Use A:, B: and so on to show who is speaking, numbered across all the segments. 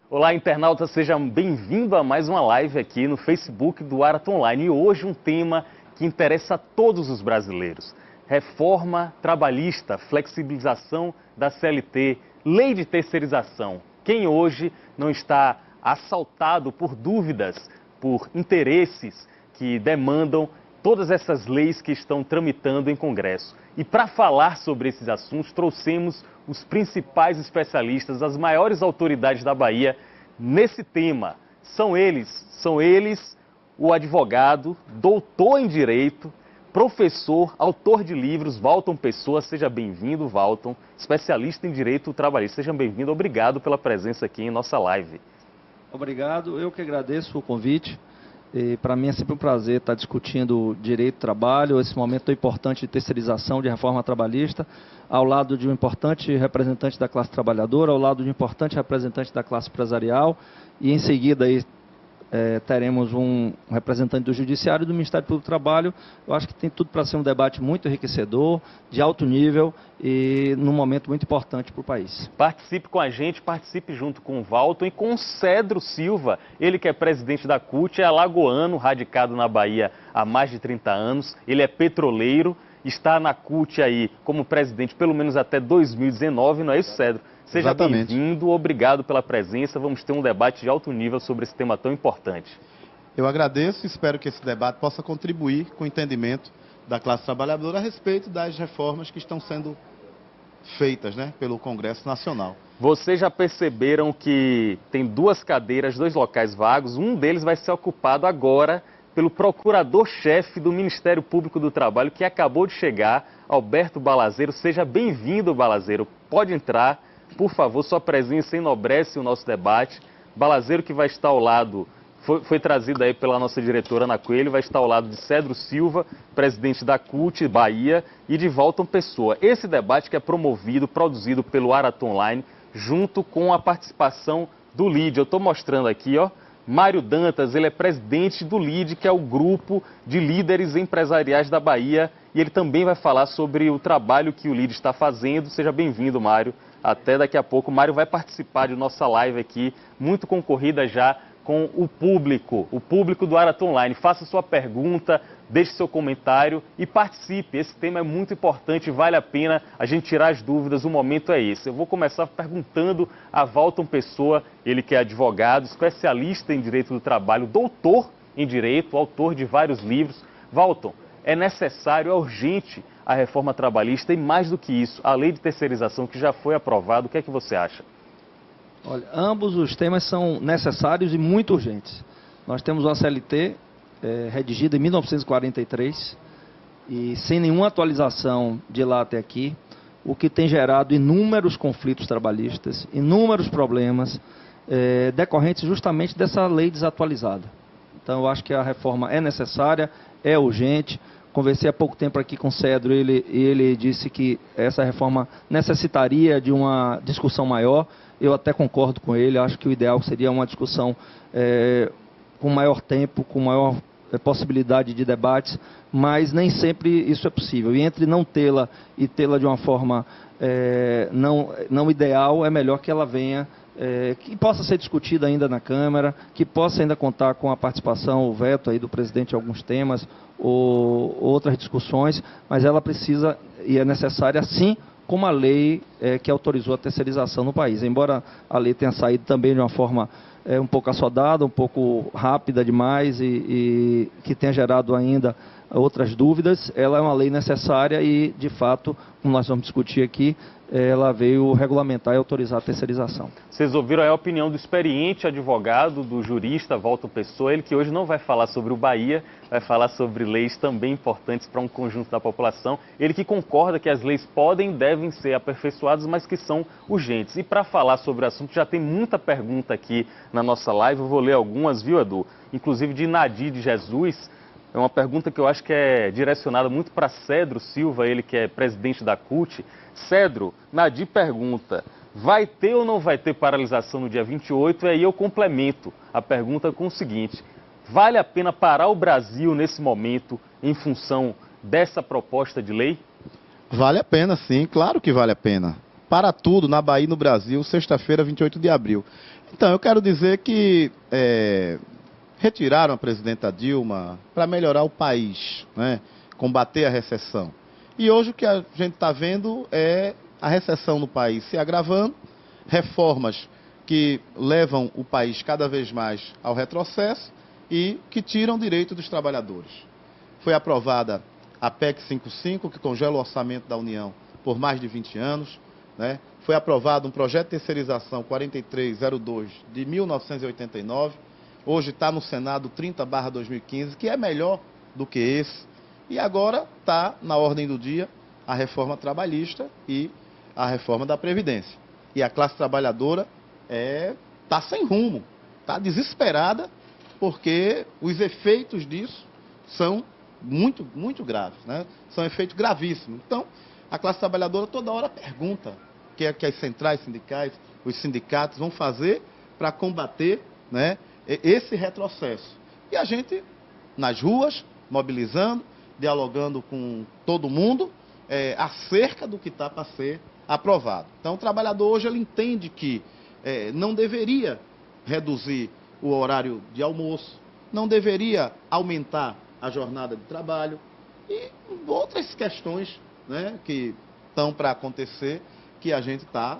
A: Olá, internauta, seja bem-vindo a mais uma live aqui no Facebook do Araton Online. E hoje um tema que interessa a todos os brasileiros. Reforma trabalhista, flexibilização da CLT, lei de terceirização. Quem hoje não está assaltado por dúvidas, por interesses que demandam todas essas leis que estão tramitando em Congresso? E para falar sobre esses assuntos, trouxemos os principais especialistas, as maiores autoridades da Bahia nesse tema. São eles o advogado, doutor em Direito, professor, autor de livros, Valton Pessoa. Seja bem-vindo, Valton, especialista em Direito Trabalhista. Seja bem-vindo, obrigado pela presença aqui em nossa live.
B: Obrigado, eu que agradeço o convite. Para mim é sempre um prazer estar discutindo direito do trabalho, esse momento tão importante de terceirização, de reforma trabalhista, ao lado de um importante representante da classe trabalhadora, ao lado de um importante representante da classe empresarial, e em seguida aí, teremos um representante do Judiciário e do Ministério Público do Trabalho. Eu acho que tem tudo para ser um debate muito enriquecedor, de alto nível e num momento muito importante para o país.
A: Participe com a gente, participe junto com o Valton e com o Cedro Silva, ele que é presidente da CUT, é alagoano, radicado na Bahia há mais de 30 anos, ele é petroleiro, está na CUT aí como presidente pelo menos até 2019, não é isso, Cedro? Seja bem-vindo, obrigado pela presença, vamos ter um debate de alto nível sobre esse tema tão importante.
C: Eu agradeço e espero que esse debate possa contribuir com o entendimento da classe trabalhadora a respeito das reformas que estão sendo feitas, pelo Congresso Nacional.
A: Vocês já perceberam que tem duas cadeiras, dois locais vagos, um deles vai ser ocupado agora pelo procurador-chefe do Ministério Público do Trabalho, que acabou de chegar, Alberto Balazeiro. Seja bem-vindo, Balazeiro, pode entrar. Por favor, sua presença enobrece o nosso debate. Balazeiro, que vai estar ao lado, foi trazido aí pela nossa diretora Ana Coelho, vai estar ao lado de Cedro Silva, presidente da CUT Bahia, e de Valton Pessoa. Esse debate que é promovido, produzido pelo Araton Online, junto com a participação do LID. Eu estou mostrando aqui, ó, Mário Dantas, ele é presidente do LID, que é o grupo de líderes empresariais da Bahia, e ele também vai falar sobre o trabalho que o LID está fazendo. Seja bem-vindo, Mário. Até daqui a pouco. O Mário vai participar de nossa live aqui, muito concorrida já com o público do Araton Online. Faça sua pergunta, deixe seu comentário e participe. Esse tema é muito importante, vale a pena a gente tirar as dúvidas, o momento é esse. Eu vou começar perguntando a Valton Pessoa, ele que é advogado, especialista em Direito do Trabalho, doutor em Direito, autor de vários livros. Valton, é necessário, é urgente a reforma trabalhista e, mais do que isso, a lei de terceirização que já foi aprovada. O que é que você acha?
B: Olha, ambos os temas são necessários e muito urgentes. Nós temos uma CLT redigida em 1943 e sem nenhuma atualização de lá até aqui, o que tem gerado inúmeros conflitos trabalhistas, inúmeros problemas decorrentes justamente dessa lei desatualizada. Então, eu acho que a reforma é necessária, é urgente. Conversei há pouco tempo aqui com o Cedro e ele disse que essa reforma necessitaria de uma discussão maior. Eu até concordo com ele, acho que o ideal seria uma discussão com maior tempo, com maior possibilidade de debates, mas nem sempre isso é possível. E entre não tê-la e tê-la de uma forma não ideal, é melhor que ela venha, que possa ser discutida ainda na Câmara, que possa ainda contar com a participação, o veto aí do presidente em alguns temas, ou outras discussões, mas ela precisa e é necessária, assim como a lei que autorizou a terceirização no país. Embora a lei tenha saído também de uma forma um pouco assodada, um pouco rápida demais e que tenha gerado ainda outras dúvidas, ela é uma lei necessária e, de fato, como nós vamos discutir aqui, ela veio regulamentar e autorizar a terceirização.
A: Vocês ouviram a opinião do experiente advogado, do jurista Valton Pessoa, ele que hoje não vai falar sobre o Bahia, vai falar sobre leis também importantes para um conjunto da população. Ele que concorda que as leis podem e devem ser aperfeiçoadas, mas que são urgentes. E para falar sobre o assunto, já tem muita pergunta aqui na nossa live, eu vou ler algumas, viu, Edu? Inclusive de Nadir de Jesus. É uma pergunta que eu acho que é direcionada muito para Cedro Silva, ele que é presidente da CUT. Cedro, Nadir pergunta, vai ter ou não vai ter paralisação no dia 28? E aí eu complemento a pergunta com o seguinte, vale a pena parar o Brasil nesse momento em função dessa proposta de lei?
C: Vale a pena, sim, claro que vale a pena. para tudo na Bahia e no Brasil, sexta-feira, 28 de abril. Então, eu quero dizer que retiraram a presidenta Dilma para melhorar o país, né? Combater a recessão. E hoje o que a gente está vendo é a recessão no país se agravando, reformas que levam o país cada vez mais ao retrocesso e que tiram direito dos trabalhadores. Foi aprovada a PEC 55, que congela o orçamento da União por mais de 20 anos, né? Foi aprovado um projeto de terceirização 4302 de 1989, hoje está no Senado 30/2015, que é melhor do que esse, e agora está na ordem do dia a reforma trabalhista e a reforma da Previdência. E a classe trabalhadora está sem rumo, está desesperada, porque os efeitos disso são muito, muito graves, né? São efeitos gravíssimos. Então, a classe trabalhadora toda hora pergunta o que é que as centrais sindicais, os sindicatos vão fazer para combater, né, esse retrocesso. E a gente, nas ruas, mobilizando, dialogando com todo mundo, acerca do que está para ser aprovado. Então, o trabalhador hoje ele entende que não deveria reduzir o horário de almoço, não deveria aumentar a jornada de trabalho e outras questões, né, que estão para acontecer, que a gente está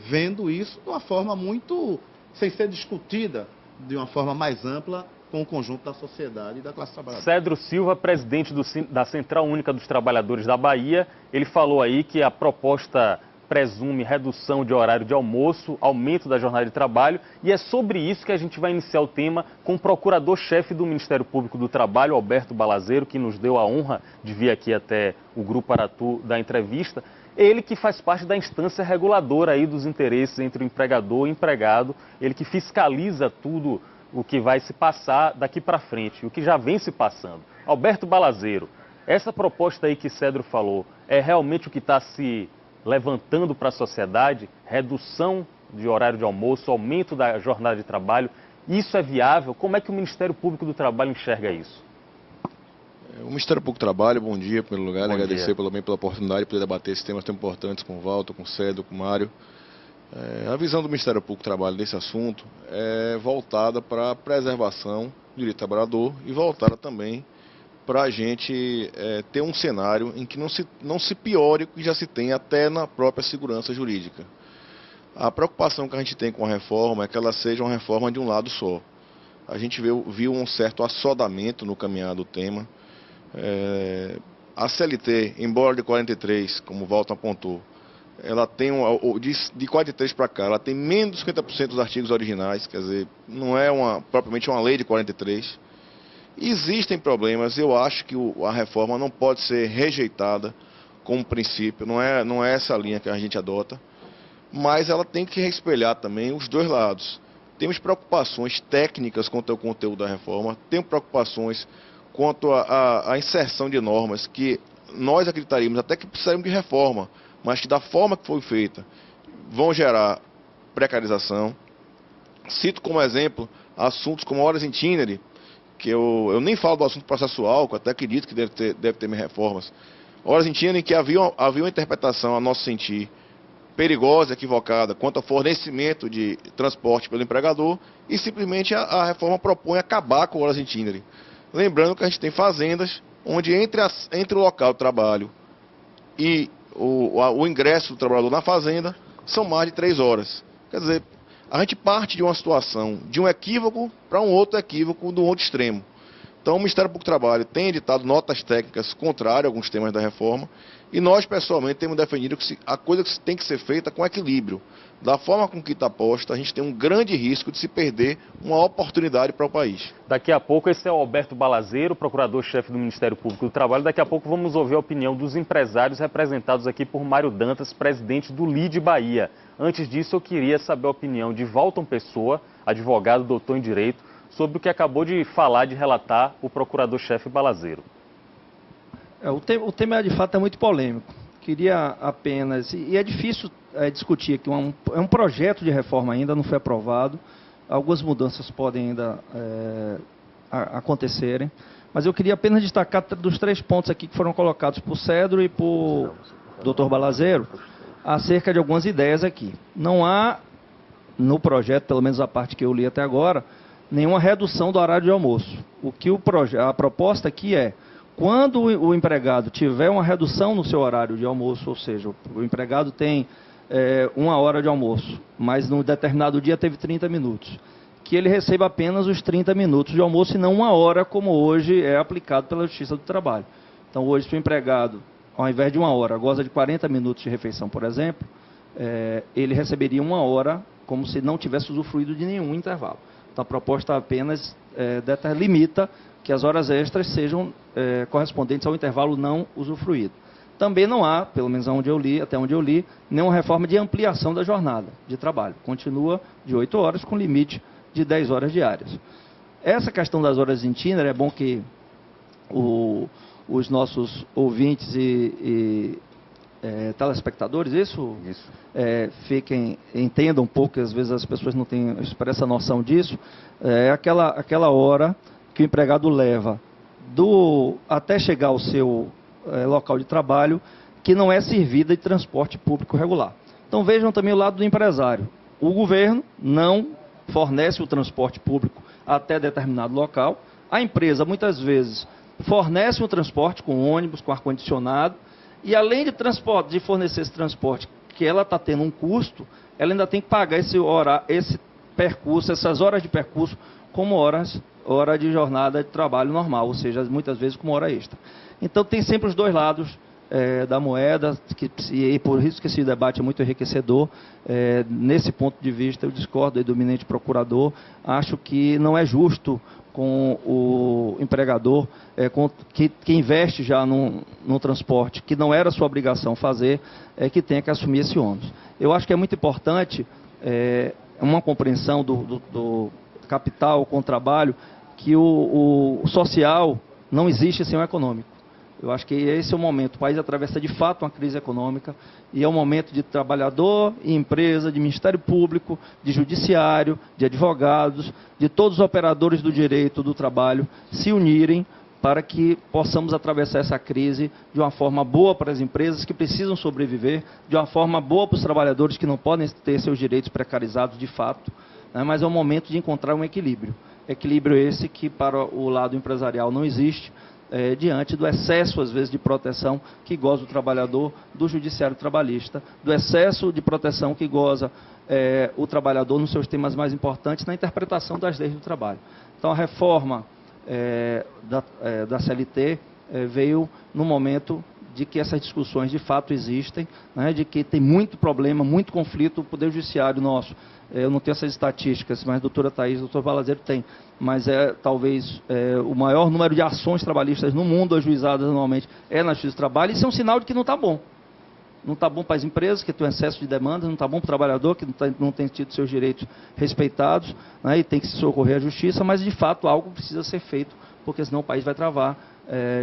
C: vendo isso de uma forma muito, sem ser discutida, de uma forma mais ampla com o conjunto da sociedade e da classe trabalhadora.
A: Cedro Silva, presidente da Central Única dos Trabalhadores da Bahia, ele falou aí que a proposta presume redução de horário de almoço, aumento da jornada de trabalho, e é sobre isso que a gente vai iniciar o tema com o procurador-chefe do Ministério Público do Trabalho, Alberto Balazeiro, que nos deu a honra de vir aqui até o Grupo Aratu da entrevista. Ele que faz parte da instância reguladora aí dos interesses entre o empregador e o empregado, ele que fiscaliza tudo o que vai se passar daqui para frente, o que já vem se passando. Alberto Balazeiro, essa proposta aí que Cedro falou, é realmente o que está se levantando para a sociedade? Redução de horário de almoço, aumento da jornada de trabalho, isso é viável? Como é que o Ministério Público do Trabalho enxerga isso?
D: O Ministério Público do Trabalho, bom dia, em primeiro lugar, agradecer pela oportunidade de poder debater esses temas tão importantes com o Walter, com o Cedro, com o Mário. A visão do Ministério Público do Trabalho desse assunto é voltada para a preservação do direito do trabalhador e voltada também para a gente ter um cenário em que não se piore o que já se tem até na própria segurança jurídica. A preocupação que a gente tem com a reforma é que ela seja uma reforma de um lado só. A gente viu um certo assodamento no caminhar do tema. A CLT, embora de 43, como o Walter apontou, ela tem, de 43 para cá, ela tem menos de 50% dos artigos originais, quer dizer, não é propriamente uma lei de 43. Existem problemas, eu acho que a reforma não pode ser rejeitada como princípio, não é essa a linha que a gente adota, mas ela tem que espelhar também os dois lados. Temos preocupações técnicas quanto ao conteúdo da reforma, temos preocupações quanto à inserção de normas que nós acreditaríamos até que precisariam de reforma, mas que da forma que foi feita vão gerar precarização. Cito como exemplo assuntos como horas itinerárias, que eu nem falo do assunto processual, que eu até acredito que deve ter reformas. Horas itinerárias em que havia uma interpretação, a nosso sentir, perigosa, equivocada, quanto ao fornecimento de transporte pelo empregador, e simplesmente a reforma propõe acabar com horas itinerárias. Lembrando que a gente tem fazendas onde entre o local de trabalho e o ingresso do trabalhador na fazenda são mais de 3 horas. Quer dizer, a gente parte de uma situação, de um equívoco para um outro equívoco do outro extremo. Então o Ministério Público do Trabalho tem editado notas técnicas contrárias a alguns temas da reforma e nós, pessoalmente, temos defendido que a coisa tem que ser feita com equilíbrio. Da forma com que está posta, a gente tem um grande risco de se perder uma oportunidade para o país.
A: Daqui a pouco, esse é o Alberto Balazeiro, procurador-chefe do Ministério Público do Trabalho. Daqui a pouco vamos ouvir a opinião dos empresários representados aqui por Mário Dantas, presidente do LIDE Bahia. Antes disso, eu queria saber a opinião de Walton Pessoa, advogado, doutor em Direito, sobre o que acabou de falar, de relatar o procurador-chefe Balazeiro.
B: O tema, de fato, é muito polêmico. Queria apenas... E é difícil discutir aqui. É um projeto de reforma ainda, não foi aprovado. Algumas mudanças podem ainda acontecerem. Mas eu queria apenas destacar dos 3 pontos aqui que foram colocados por Cedro e por Dr. Balazeiro. acerca de algumas ideias aqui. Não há, no projeto, pelo menos a parte que eu li até agora, nenhuma redução do horário de almoço. O que a proposta aqui é, quando o empregado tiver uma redução no seu horário de almoço, ou seja, o empregado tem 1 hora de almoço, mas num determinado dia teve 30 minutos, que ele receba apenas os 30 minutos de almoço e não 1 hora, como hoje é aplicado pela Justiça do Trabalho. Então, hoje, se o empregado, ao invés de 1 hora, goza de 40 minutos de refeição, por exemplo, ele receberia 1 hora como se não tivesse usufruído de nenhum intervalo. Então, a proposta apenas limita que as horas extras sejam correspondentes ao intervalo não usufruído. Também não há, pelo menos até onde eu li, nenhuma reforma de ampliação da jornada de trabalho. Continua de 8 horas com limite de 10 horas diárias. Essa questão das horas itinerárias, é bom que os nossos ouvintes e telespectadores, entendam um pouco, que às vezes as pessoas não têm essa noção disso, aquela hora que o empregado leva até chegar ao seu local de trabalho, que não é servida de transporte público regular. Então vejam também o lado do empresário. O governo não fornece o transporte público até determinado local. A empresa, muitas vezes, fornece um transporte com ônibus, com ar-condicionado, e além de fornecer esse transporte, que ela está tendo um custo, ela ainda tem que pagar esse percurso, essas horas de percurso, como hora de jornada de trabalho normal, ou seja, muitas vezes como hora extra. Então, tem sempre os dois lados da moeda, e por isso que esse debate é muito enriquecedor. Nesse ponto de vista, eu discordo aí do eminente procurador. Acho que não é justo com o empregador, que investe já no transporte, que não era sua obrigação fazer, que tenha que assumir esse ônus. Eu acho que é muito importante uma compreensão do capital com o trabalho, que o social não existe sem o econômico. Eu acho que esse é o momento. O país atravessa de fato uma crise econômica e é o momento de trabalhador e empresa, de Ministério Público, de Judiciário, de advogados, de todos os operadores do direito do trabalho se unirem para que possamos atravessar essa crise de uma forma boa para as empresas que precisam sobreviver, de uma forma boa para os trabalhadores que não podem ter seus direitos precarizados de fato, né? Mas é o momento de encontrar um equilíbrio. Equilíbrio esse que para o lado empresarial não existe, diante do excesso, às vezes, de proteção que goza o trabalhador do judiciário trabalhista, do excesso de proteção que goza o trabalhador nos seus temas mais importantes, na interpretação das leis do trabalho. Então, a reforma da CLT veio no momento de que essas discussões de fato existem, né, de que tem muito problema, muito conflito. O Poder Judiciário nosso, eu não tenho essas estatísticas, mas a doutora Thaís, o doutor Balazeiro tem, mas talvez o maior número de ações trabalhistas no mundo ajuizadas anualmente na Justiça do Trabalho. Isso é um sinal de que não está bom. Não está bom para as empresas, que tem um excesso de demandas, não está bom para o trabalhador, que não tem tido seus direitos respeitados, né, e tem que se socorrer à justiça, mas de fato algo precisa ser feito, porque senão o país vai travar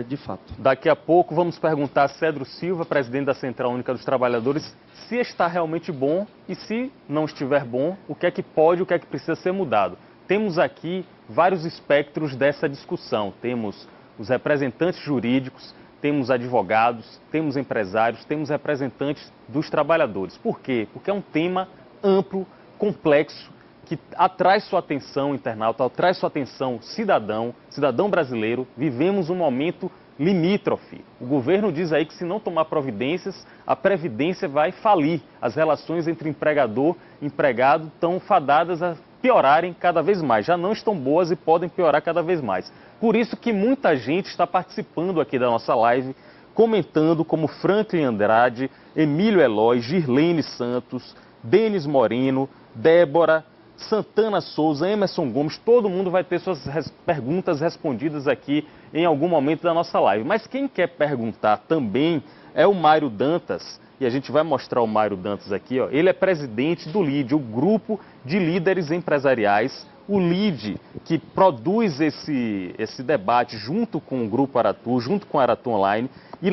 B: de fato.
A: Daqui a pouco vamos perguntar a Cedro Silva, presidente da Central Única dos Trabalhadores, se está realmente bom e se não estiver bom, o que é que pode, o que é que precisa ser mudado. Temos aqui vários espectros dessa discussão. Temos os representantes jurídicos, temos advogados, temos empresários, temos representantes dos trabalhadores. Por quê? Porque é um tema amplo, complexo, que atrai sua atenção, internauta, atrai sua atenção, cidadão brasileiro. Vivemos um momento limítrofe. O governo diz aí que se não tomar providências, a Previdência vai falir. As relações entre empregador e empregado estão fadadas a piorarem cada vez mais. Já não estão boas e podem piorar cada vez mais. Por isso que muita gente está participando aqui da nossa live, comentando, como Franklin Andrade, Emílio Eloy, Girlene Santos, Denis Moreno, Débora, Santana Souza, Emerson Gomes. Todo mundo vai ter suas perguntas respondidas aqui em algum momento da nossa live. Mas quem quer perguntar também é o Mário Dantas, e a gente vai mostrar o Mário Dantas aqui, ó. Ele é presidente do LIDE, o Grupo de Líderes Empresariais, o LIDE, que produz esse debate junto com o Grupo Aratu, junto com a Aratu Online, e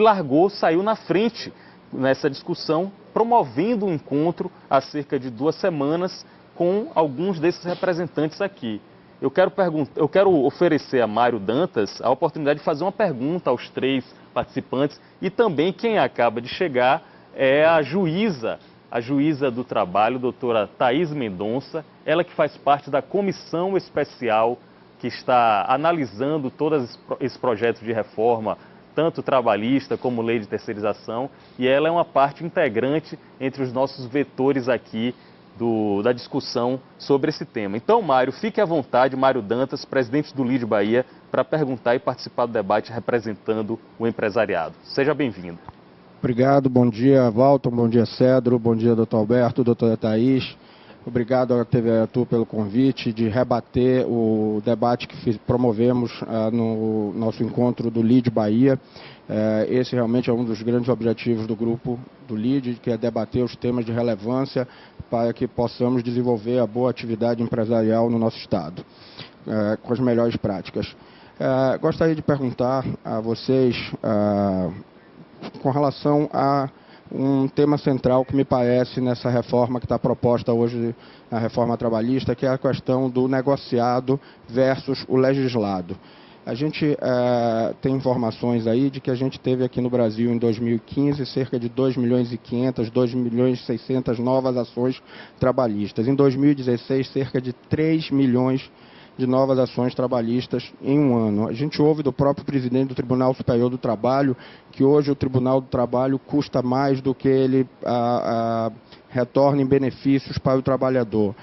A: saiu na frente nessa discussão, promovendo um encontro há cerca de 2 semanas, com alguns desses representantes aqui. Eu quero oferecer a Mário Dantas a oportunidade de fazer uma pergunta aos 3 participantes e também quem acaba de chegar é a juíza do trabalho, doutora Thaís Mendonça, ela que faz parte da comissão especial que está analisando todos esses projetos de reforma, tanto trabalhista como lei de terceirização, e ela é uma parte integrante entre os nossos vetores aqui da discussão sobre esse tema. Então, Mário, fique à vontade, Mário Dantas, presidente do LIDE Bahia, para perguntar e participar do debate representando o empresariado. Seja bem-vindo.
E: Obrigado, bom dia, Walton, bom dia, Cedro, bom dia, doutor Alberto, doutora Thaís. Obrigado à TV Aratu pelo convite de rebater o debate que promovemos no nosso encontro do LIDE Bahia. Esse realmente é um dos grandes objetivos do grupo do LIDE, que é debater os temas de relevância para que possamos desenvolver a boa atividade empresarial no nosso Estado, com as melhores práticas. Gostaria de perguntar a vocês com relação a um tema central que me parece nessa reforma que está proposta hoje, a reforma trabalhista, que é a questão do negociado versus o legislado. A gente tem informações aí de que a gente teve aqui no Brasil em 2015 cerca de 2.500.000, 2.600.000 novas ações trabalhistas. Em 2016, cerca de 3 milhões de novas ações trabalhistas em um ano. A gente ouve do próprio presidente do Tribunal Superior do Trabalho que hoje o Tribunal do Trabalho custa mais do que ele retorna em benefícios para o trabalhador.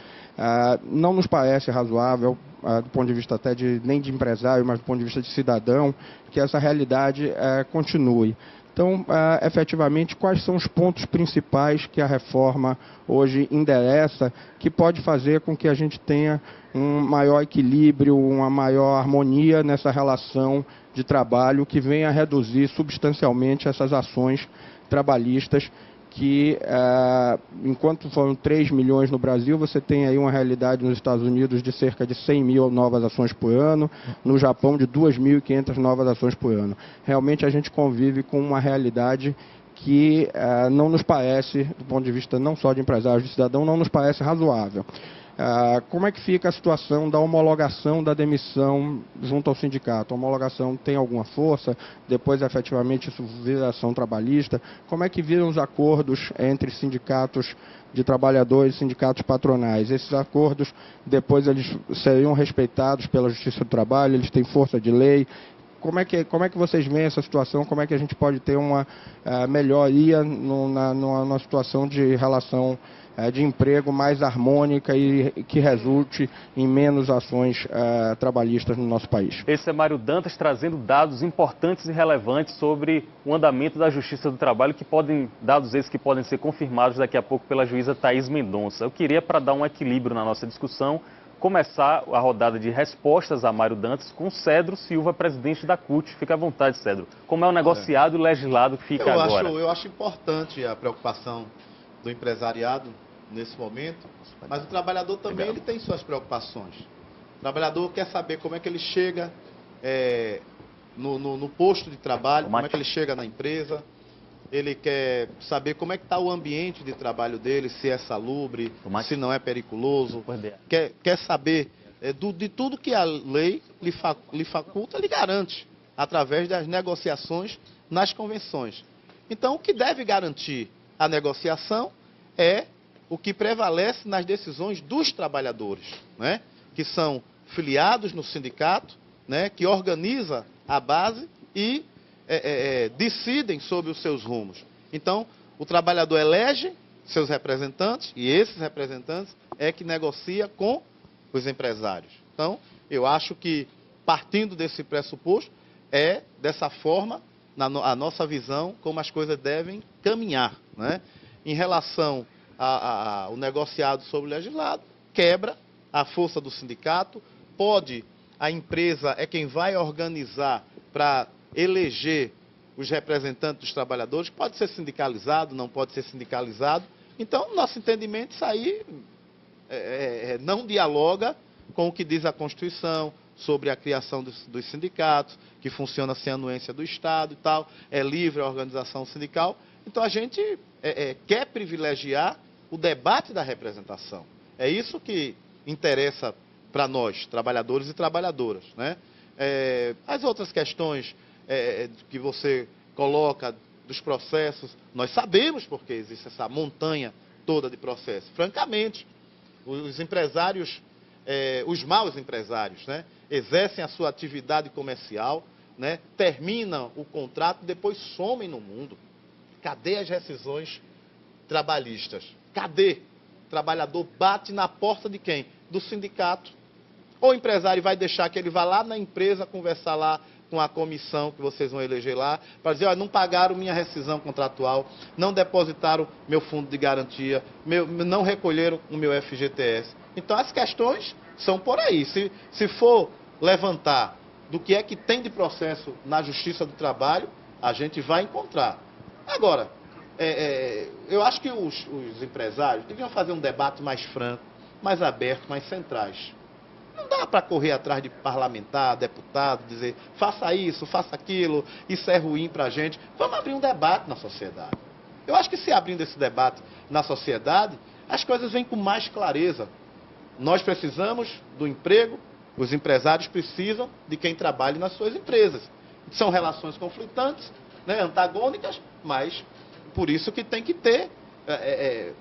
E: Não nos parece razoável, do ponto de vista até nem de empresário, mas do ponto de vista de cidadão, que essa realidade continue. Então, efetivamente, quais são os pontos principais que a reforma hoje endereça, que pode fazer com que a gente tenha um maior equilíbrio, uma maior harmonia nessa relação de trabalho, que venha a reduzir substancialmente essas ações trabalhistas, que enquanto foram 3 milhões no Brasil, você tem aí uma realidade nos Estados Unidos de cerca de 100.000 novas ações por ano, no Japão de 2.500 novas ações por ano. Realmente a gente convive com uma realidade que não nos parece, do ponto de vista não só de empresários, de cidadão, não nos parece razoável. Como é que fica a situação da homologação da demissão junto ao sindicato? A homologação tem alguma força? Depois, efetivamente, isso vira ação trabalhista? Como é que viram os acordos entre sindicatos de trabalhadores e sindicatos patronais? Esses acordos, depois, eles seriam respeitados pela Justiça do Trabalho? Eles têm força de lei? Como é que vocês veem essa situação? Como é que a gente pode ter uma melhoria numa situação de relação de emprego mais harmônica e que resulte em menos ações trabalhistas no nosso país?
A: Esse é Mário Dantas trazendo dados importantes e relevantes sobre o andamento da Justiça do Trabalho, dados esses que podem ser confirmados daqui a pouco pela juíza Thaís Mendonça. Eu queria, para dar um equilíbrio na nossa discussão, começar a rodada de respostas a Mário Dantas com Cedro Silva, presidente da CUT. Fica à vontade, Cedro. Como é o negociado e o legislado que fica agora?
C: Eu acho importante a preocupação do empresariado nesse momento, mas o trabalhador também ele tem suas preocupações. O trabalhador quer saber como é que ele chega no posto de trabalho, como é que ele chega na empresa, ele quer saber como é que está o ambiente de trabalho dele, se é salubre, se não é periculoso, quer saber de tudo que a lei lhe faculta, lhe garante, através das negociações nas convenções. Então, o que deve garantir a negociação é o que prevalece nas decisões dos trabalhadores, né? Que são filiados no sindicato, né? Que organiza a base e decidem sobre os seus rumos. Então, o trabalhador elege seus representantes e esses representantes é que negocia com os empresários. Então, eu acho que, partindo desse pressuposto, é dessa forma, a nossa visão, como as coisas devem caminhar, né? Em relação ao negociado sobre o legislado, quebra a força do sindicato, a empresa é quem vai organizar para eleger os representantes dos trabalhadores, pode ser sindicalizado, não pode ser sindicalizado. Então, nosso entendimento, isso aí não dialoga com o que diz a Constituição sobre a criação dos sindicatos, que funciona sem anuência do Estado e tal, é livre a organização sindical. Então, a gente quer privilegiar o debate da representação. É isso que interessa para nós, trabalhadores e trabalhadoras, né? As outras questões que você coloca dos processos. Nós sabemos porque existe essa montanha toda de processos. Francamente, os empresários, os maus empresários, né, exercem a sua atividade comercial, né, terminam o contrato, depois somem no mundo. Cadê as rescisões trabalhistas? Cadê? O trabalhador bate na porta de quem? Do sindicato. Ou o empresário vai deixar que ele vá lá na empresa conversar lá com a comissão que vocês vão eleger lá, para dizer, olha, não pagaram minha rescisão contratual, não depositaram meu fundo de garantia, não recolheram o meu FGTS. Então as questões são por aí. Se for levantar do que é que tem de processo na Justiça do Trabalho, a gente vai encontrar. Agora, eu acho que os empresários deviam fazer um debate mais franco, mais aberto, mais centrais. Não dá para correr atrás de parlamentar, deputado, dizer, faça isso, faça aquilo, isso é ruim para a gente. Vamos abrir um debate na sociedade. Eu acho que se abrindo esse debate na sociedade, as coisas vêm com mais clareza. Nós precisamos do emprego, os empresários precisam de quem trabalhe nas suas empresas. São relações conflitantes, né, antagônicas, mas por isso que tem que ter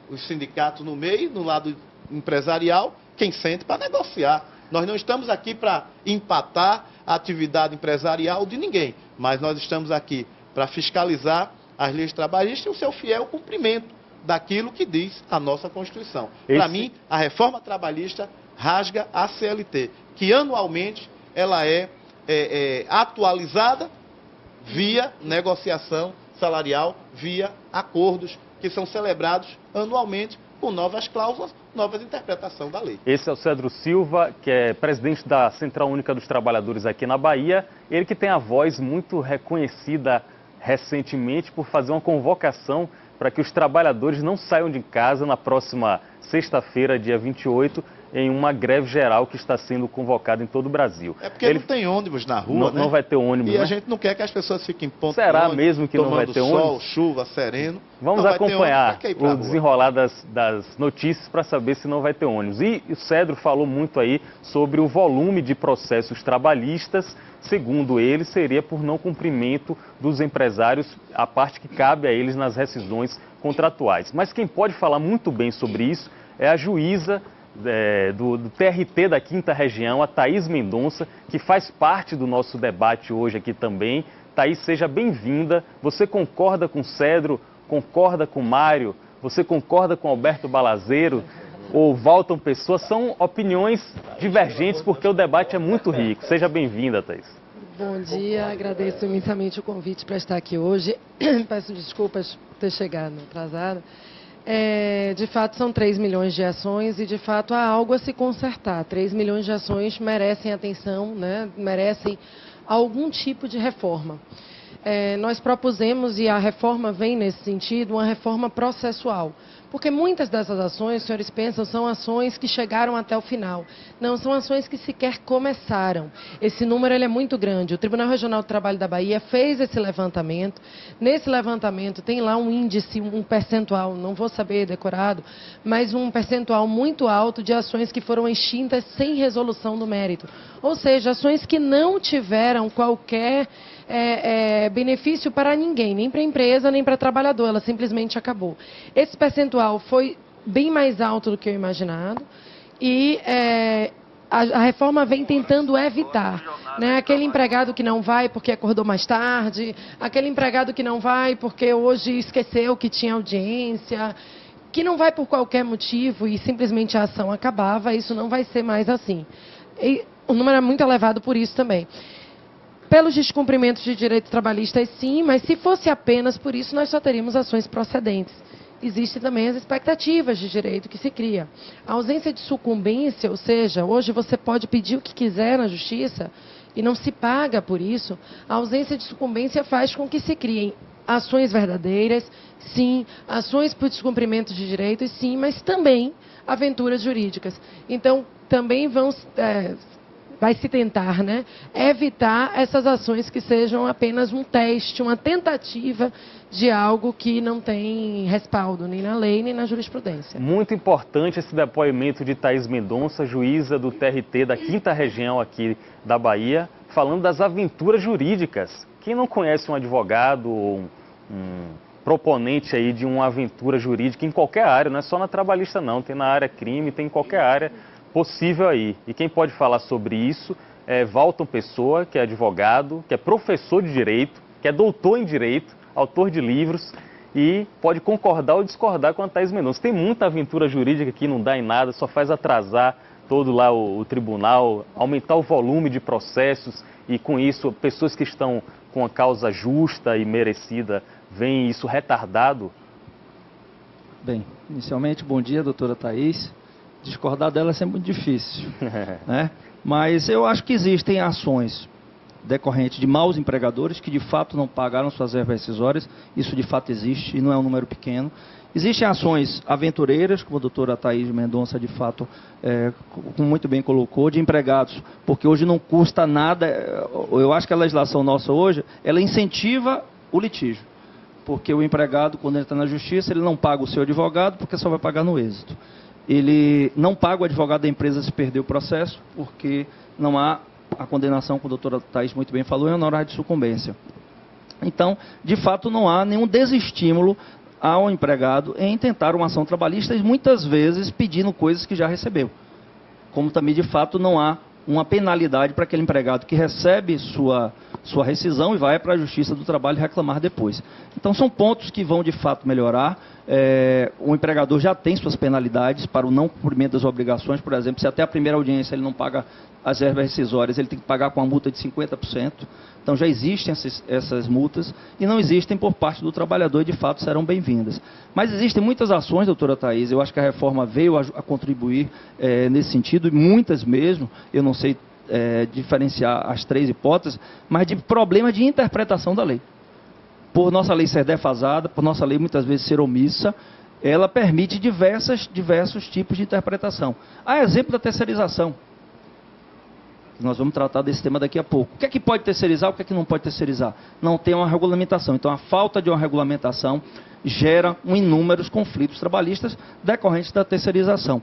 C: os sindicatos no meio, no lado empresarial, quem sente para negociar. Nós não estamos aqui para empatar a atividade empresarial de ninguém, mas nós estamos aqui para fiscalizar as leis trabalhistas e o seu fiel cumprimento daquilo que diz a nossa Constituição. Para mim, a reforma trabalhista rasga a CLT, que anualmente ela é atualizada via negociação salarial, via acordos que são celebrados anualmente com novas cláusulas, novas interpretações da lei.
A: Esse é o Cedro Silva, que é presidente da Central Única dos Trabalhadores aqui na Bahia. Ele que tem a voz muito reconhecida recentemente por fazer uma convocação para que os trabalhadores não saiam de casa na próxima sexta-feira, dia 28, em uma greve geral que está sendo convocada em todo o Brasil.
C: É porque não tem ônibus na rua, né?
A: Não vai ter ônibus,
C: e
A: né?
C: a gente não quer que as pessoas fiquem em ponto
A: Será
C: ônibus,
A: mesmo que não vai ter
C: sol,
A: ônibus?
C: chuva, sereno.
A: Vamos
C: não
A: acompanhar o
C: ônibus,
A: desenrolar das notícias para saber se não vai ter ônibus. E o Cedro falou muito aí sobre o volume de processos trabalhistas. Segundo ele, seria por não cumprimento dos empresários, a parte que cabe a eles nas rescisões contratuais. Mas quem pode falar muito bem sobre isso é a juíza do TRT da 5ª Região, a Thaís Mendonça, que faz parte do nosso debate hoje aqui também. Thaís, seja bem-vinda. Você concorda com o Cedro? Concorda com o Mário? Você concorda com Alberto Balazeiro? Ou Walton Pessoa? São opiniões divergentes porque o debate é muito rico. Seja bem-vinda, Thaís.
F: Bom dia, agradeço imensamente o convite para estar aqui hoje. Peço desculpas por ter chegado atrasada. De fato, são 3 milhões de ações e, de fato, há algo a se consertar. 3 milhões de ações merecem atenção, né? Merecem algum tipo de reforma. Nós propusemos, e a reforma vem nesse sentido, uma reforma processual. Porque muitas dessas ações, os senhores pensam, são ações que chegaram até o final. Não, são ações que sequer começaram. Esse número ele é muito grande. O Tribunal Regional do Trabalho da Bahia fez esse levantamento. Nesse levantamento tem lá um índice, um percentual, não vou saber decorado, mas um percentual muito alto de ações que foram extintas sem resolução do mérito. Ou seja, ações que não tiveram qualquer benefício para ninguém, nem para a empresa, nem para o trabalhador, ela simplesmente acabou. Esse percentual foi bem mais alto do que eu imaginado e a reforma vem tentando evitar, né? Aquele empregado que não vai porque acordou mais tarde, aquele empregado que não vai porque hoje esqueceu que tinha audiência, que não vai por qualquer motivo e simplesmente a ação acabava, isso não vai ser mais assim. E o número é muito elevado por isso também. Pelos descumprimentos de direitos trabalhistas, sim, mas se fosse apenas por isso, nós só teríamos ações procedentes. Existem também as expectativas de direito que se cria. A ausência de sucumbência, ou seja, hoje você pode pedir o que quiser na justiça e não se paga por isso, a ausência de sucumbência faz com que se criem ações verdadeiras, sim, ações por descumprimento de direitos, sim, mas também aventuras jurídicas. Então, também vai se tentar, né, evitar essas ações que sejam apenas um teste, uma tentativa de algo que não tem respaldo nem na lei nem na jurisprudência.
A: Muito importante esse depoimento de Thaís Mendonça, juíza do TRT da 5ª Região aqui da Bahia, falando das aventuras jurídicas. Quem não conhece um advogado ou proponente aí de uma aventura jurídica em qualquer área, não é só na trabalhista não, tem na área crime, tem em qualquer área possível aí. E quem pode falar sobre isso é Walton Pessoa, que é advogado, que é professor de direito, que é doutor em direito, autor de livros e pode concordar ou discordar com a Thaís Mendonça. Tem muita aventura jurídica que não dá em nada, só faz atrasar todo lá o tribunal, aumentar o volume de processos e com isso pessoas que estão com a causa justa e merecida veem isso retardado?
B: Bem, inicialmente, bom dia, doutora Thaís. Discordar dela é sempre muito difícil, né? Mas eu acho que existem ações decorrentes de maus empregadores que de fato não pagaram suas verbas rescisórias. Isso de fato existe e não é um número pequeno. Existem ações aventureiras, como a doutora Thaís Mendonça de fato muito bem colocou, de empregados, porque hoje não custa nada. Eu acho que a legislação nossa hoje, ela incentiva o litígio. Porque o empregado, quando ele está na justiça, ele não paga o seu advogado, porque só vai pagar no êxito. Ele não paga o advogado da empresa se perder o processo, porque não há a condenação, como a doutora Thaís muito bem falou, em honorário de sucumbência. Então, de fato, não há nenhum desestímulo ao empregado em tentar uma ação trabalhista e muitas vezes pedindo coisas que já recebeu. Como também, de fato, não há uma penalidade para aquele empregado que recebe sua rescisão e vai para a Justiça do Trabalho reclamar depois. Então, são pontos que vão, de fato, melhorar. O empregador já tem suas penalidades para o não cumprimento das obrigações. Por exemplo, se até a primeira audiência ele não paga as verbas rescisórias, ele tem que pagar com a multa de 50%. Então, já existem essas multas e não existem por parte do trabalhador e, de fato, serão bem-vindas. Mas existem muitas ações, doutora Thaís, eu acho que a reforma veio a contribuir nesse sentido, e muitas mesmo, eu não sei diferenciar as três hipóteses, mas de problema de interpretação da lei. Por nossa lei ser defasada, por nossa lei muitas vezes ser omissa, ela permite diversos tipos de interpretação. A exemplo da terceirização. Nós vamos tratar desse tema daqui a pouco. O que é que pode terceirizar, o que é que não pode terceirizar? Não tem uma regulamentação. Então, a falta de uma regulamentação gera inúmeros conflitos trabalhistas decorrentes da terceirização.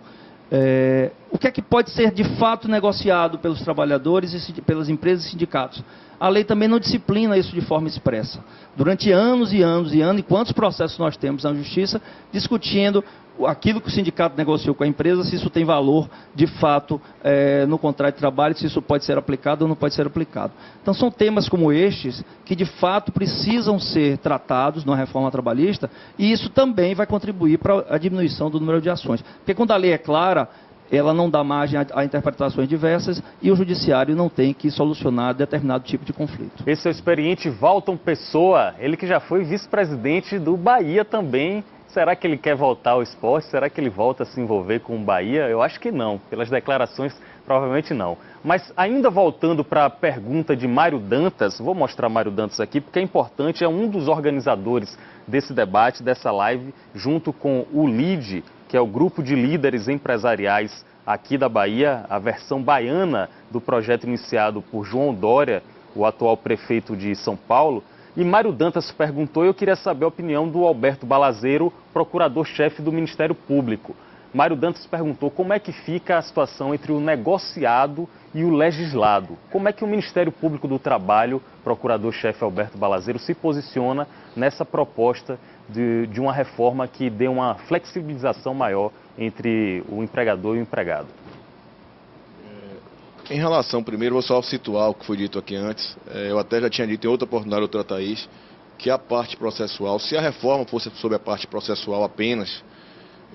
B: O que é que pode ser de fato negociado pelos trabalhadores e pelas empresas e sindicatos? A lei também não disciplina isso de forma expressa. Durante anos e anos e anos, e quantos processos nós temos na Justiça discutindo aquilo que o sindicato negociou com a empresa, se isso tem valor de fato no contrato de trabalho, se isso pode ser aplicado ou não pode ser aplicado. Então são temas como estes que de fato precisam ser tratados numa reforma trabalhista e isso também vai contribuir para a diminuição do número de ações. Porque quando a lei é clara, ela não dá margem a interpretações diversas e o judiciário não tem que solucionar determinado tipo de conflito.
A: Esse é o experiente Walton Pessoa, ele que já foi vice-presidente do Bahia também. Será que ele quer voltar ao esporte? Será que ele volta a se envolver com o Bahia? Eu acho que não. Pelas declarações, provavelmente não. Mas ainda voltando para a pergunta de Mário Dantas, vou mostrar Mário Dantas aqui porque é importante, é um dos organizadores desse debate, dessa live, junto com o LIDE, que é o Grupo de Líderes Empresariais aqui da Bahia, a versão baiana do projeto iniciado por João Dória, o atual prefeito de São Paulo. E Mário Dantas perguntou, e eu queria saber a opinião do Alberto Balazero, procurador-chefe do Ministério Público. Mário Dantas perguntou como é que fica a situação entre o negociado e o legislado. Como é que o Ministério Público do Trabalho, procurador-chefe Alberto Balazero, se posiciona nessa proposta de uma reforma que dê uma flexibilização maior entre o empregador e o empregado?
D: Em relação, primeiro, vou só situar o que foi dito aqui antes. Eu até já tinha dito em outra oportunidade, doutora Thaís, que a parte processual, se a reforma fosse sobre a parte processual apenas,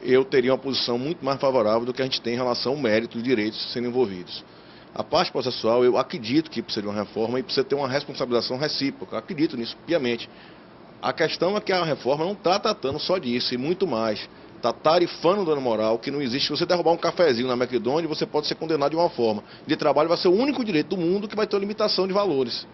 D: eu teria uma posição muito mais favorável do que a gente tem em relação ao mérito e direitos sendo envolvidos. A parte processual, eu acredito que precisa de uma reforma e precisa ter uma responsabilização recíproca. Eu acredito nisso piamente. A questão é que a reforma não está tratando só disso e muito mais. Está tarifando o dano moral que não existe. Se você derrubar um cafezinho na McDonald's, você pode ser condenado de uma forma. De trabalho vai ser o único direito do mundo que vai ter uma limitação de valores.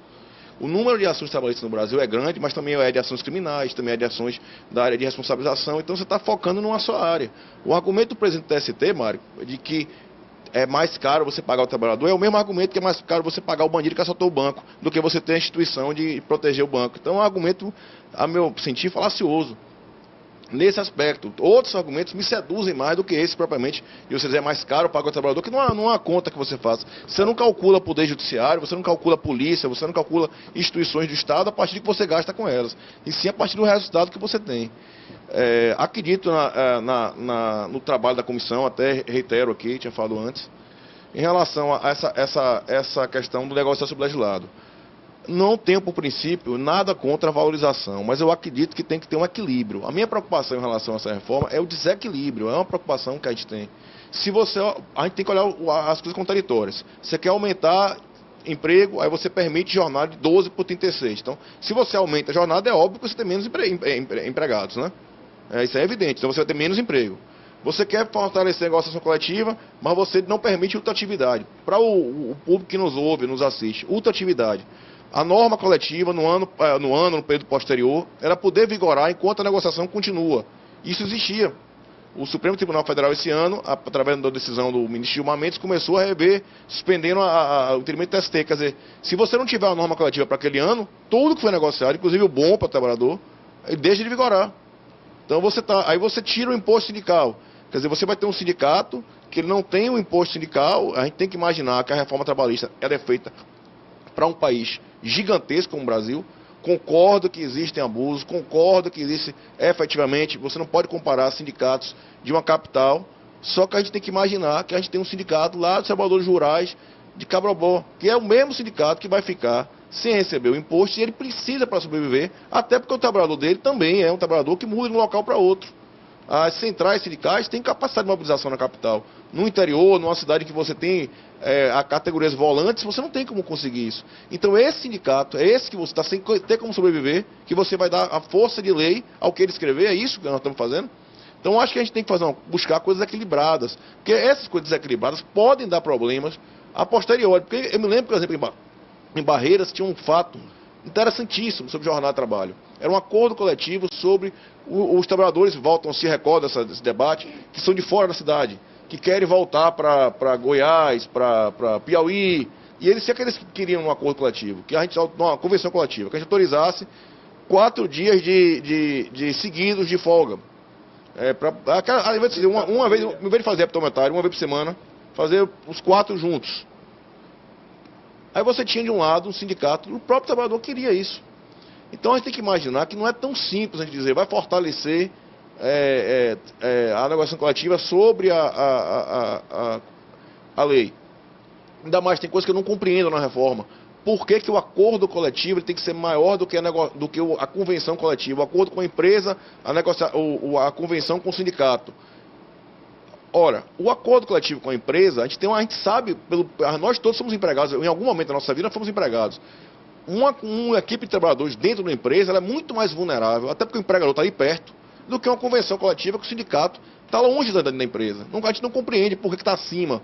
D: O número de ações trabalhistas no Brasil é grande, mas também é de ações criminais, também é de ações da área de responsabilização. Então você está focando numa só área. O argumento do presidente do TST, Mário, de que é mais caro você pagar o trabalhador, é o mesmo argumento que é mais caro você pagar o bandido que assaltou o banco, do que você ter a instituição de proteger o banco. Então é um argumento, a meu sentir, falacioso. nesse aspecto. Outros argumentos me seduzem mais do que esse propriamente, e você dizer é mais caro para o trabalhador, que não há uma conta que você faça. Você não calcula poder judiciário, você não calcula polícia, você não calcula instituições do Estado a partir do que você gasta com elas, e sim a partir do resultado que você tem. Acredito no trabalho da comissão, até reitero aqui, tinha falado antes, em relação a essa questão do negócio sublegislado. Não tenho, por princípio, nada contra a valorização, mas eu acredito que tem que ter um equilíbrio. A minha preocupação em relação a essa reforma é o desequilíbrio, é uma preocupação que a gente tem. A gente tem que olhar as coisas contraditórias. Você quer aumentar emprego, aí você permite jornada de 12 por 36. Então, se você aumenta a jornada, é óbvio que você tem menos empregados, né? Isso é evidente, então você vai ter menos emprego. Você quer fortalecer a negociação coletiva, mas você não permite ultratividade. Para o público que nos ouve, nos assiste, ultratividade. A norma coletiva, no período posterior, era poder vigorar enquanto a negociação continua. Isso existia. O Supremo Tribunal Federal, esse ano, através da decisão do ministro Gilmar Mendes, começou a rever, suspendendo o entendimento do ST. Quer dizer, se você não tiver a norma coletiva para aquele ano, tudo que foi negociado, inclusive o bom para o trabalhador, ele deixa de vigorar. Então aí você tira o imposto sindical. Quer dizer, você vai ter um sindicato que ele não tem o imposto sindical. A gente tem que imaginar que a reforma trabalhista ela é feita para um país gigantesco como o Brasil. Concordo que existem abusos, concordo que existe efetivamente, você não pode comparar sindicatos de uma capital, só que a gente tem que imaginar que a gente tem um sindicato lá dos trabalhadores rurais de Cabrobó, que é o mesmo sindicato que vai ficar sem receber o imposto e ele precisa para sobreviver, até porque o trabalhador dele também é um trabalhador que muda de um local para outro. As centrais sindicais têm capacidade de mobilização na capital. No interior, numa cidade que você tem a categorias volantes, você não tem como conseguir isso. Então esse sindicato, é esse que você está sem ter como sobreviver, que você vai dar a força de lei ao que ele escrever, é isso que nós estamos fazendo. Então acho que a gente tem que buscar coisas equilibradas, porque essas coisas desequilibradas podem dar problemas a posteriori. Porque eu me lembro, por exemplo, em Barreiras tinha um fato interessantíssimo sobre jornada de trabalho. Era um acordo coletivo sobre os trabalhadores, se recordam desse debate, que são de fora da cidade, que querem voltar para Goiás, para Piauí, e eles queriam um acordo coletivo, uma convenção coletiva, que a gente autorizasse 4 dias de seguidos de folga. Uma vez, em vez de fazer heptometário, uma vez por semana, fazer os 4 juntos. Aí você tinha de um lado um sindicato, o próprio trabalhador queria isso. Então a gente tem que imaginar que não é tão simples a gente dizer, vai fortalecer a negociação coletiva sobre a lei. Ainda mais tem coisas que eu não compreendo na reforma. Por que o acordo coletivo ele tem que ser maior do que a convenção coletiva? O acordo com a empresa, a convenção com o sindicato. Ora, o acordo coletivo com a empresa, a gente sabe, nós todos somos empregados, em algum momento da nossa vida nós fomos empregados. Uma equipe de trabalhadores dentro da empresa ela é muito mais vulnerável, até porque o empregador está ali perto, do que uma convenção coletiva que o sindicato está longe da empresa. A gente não compreende por que está acima.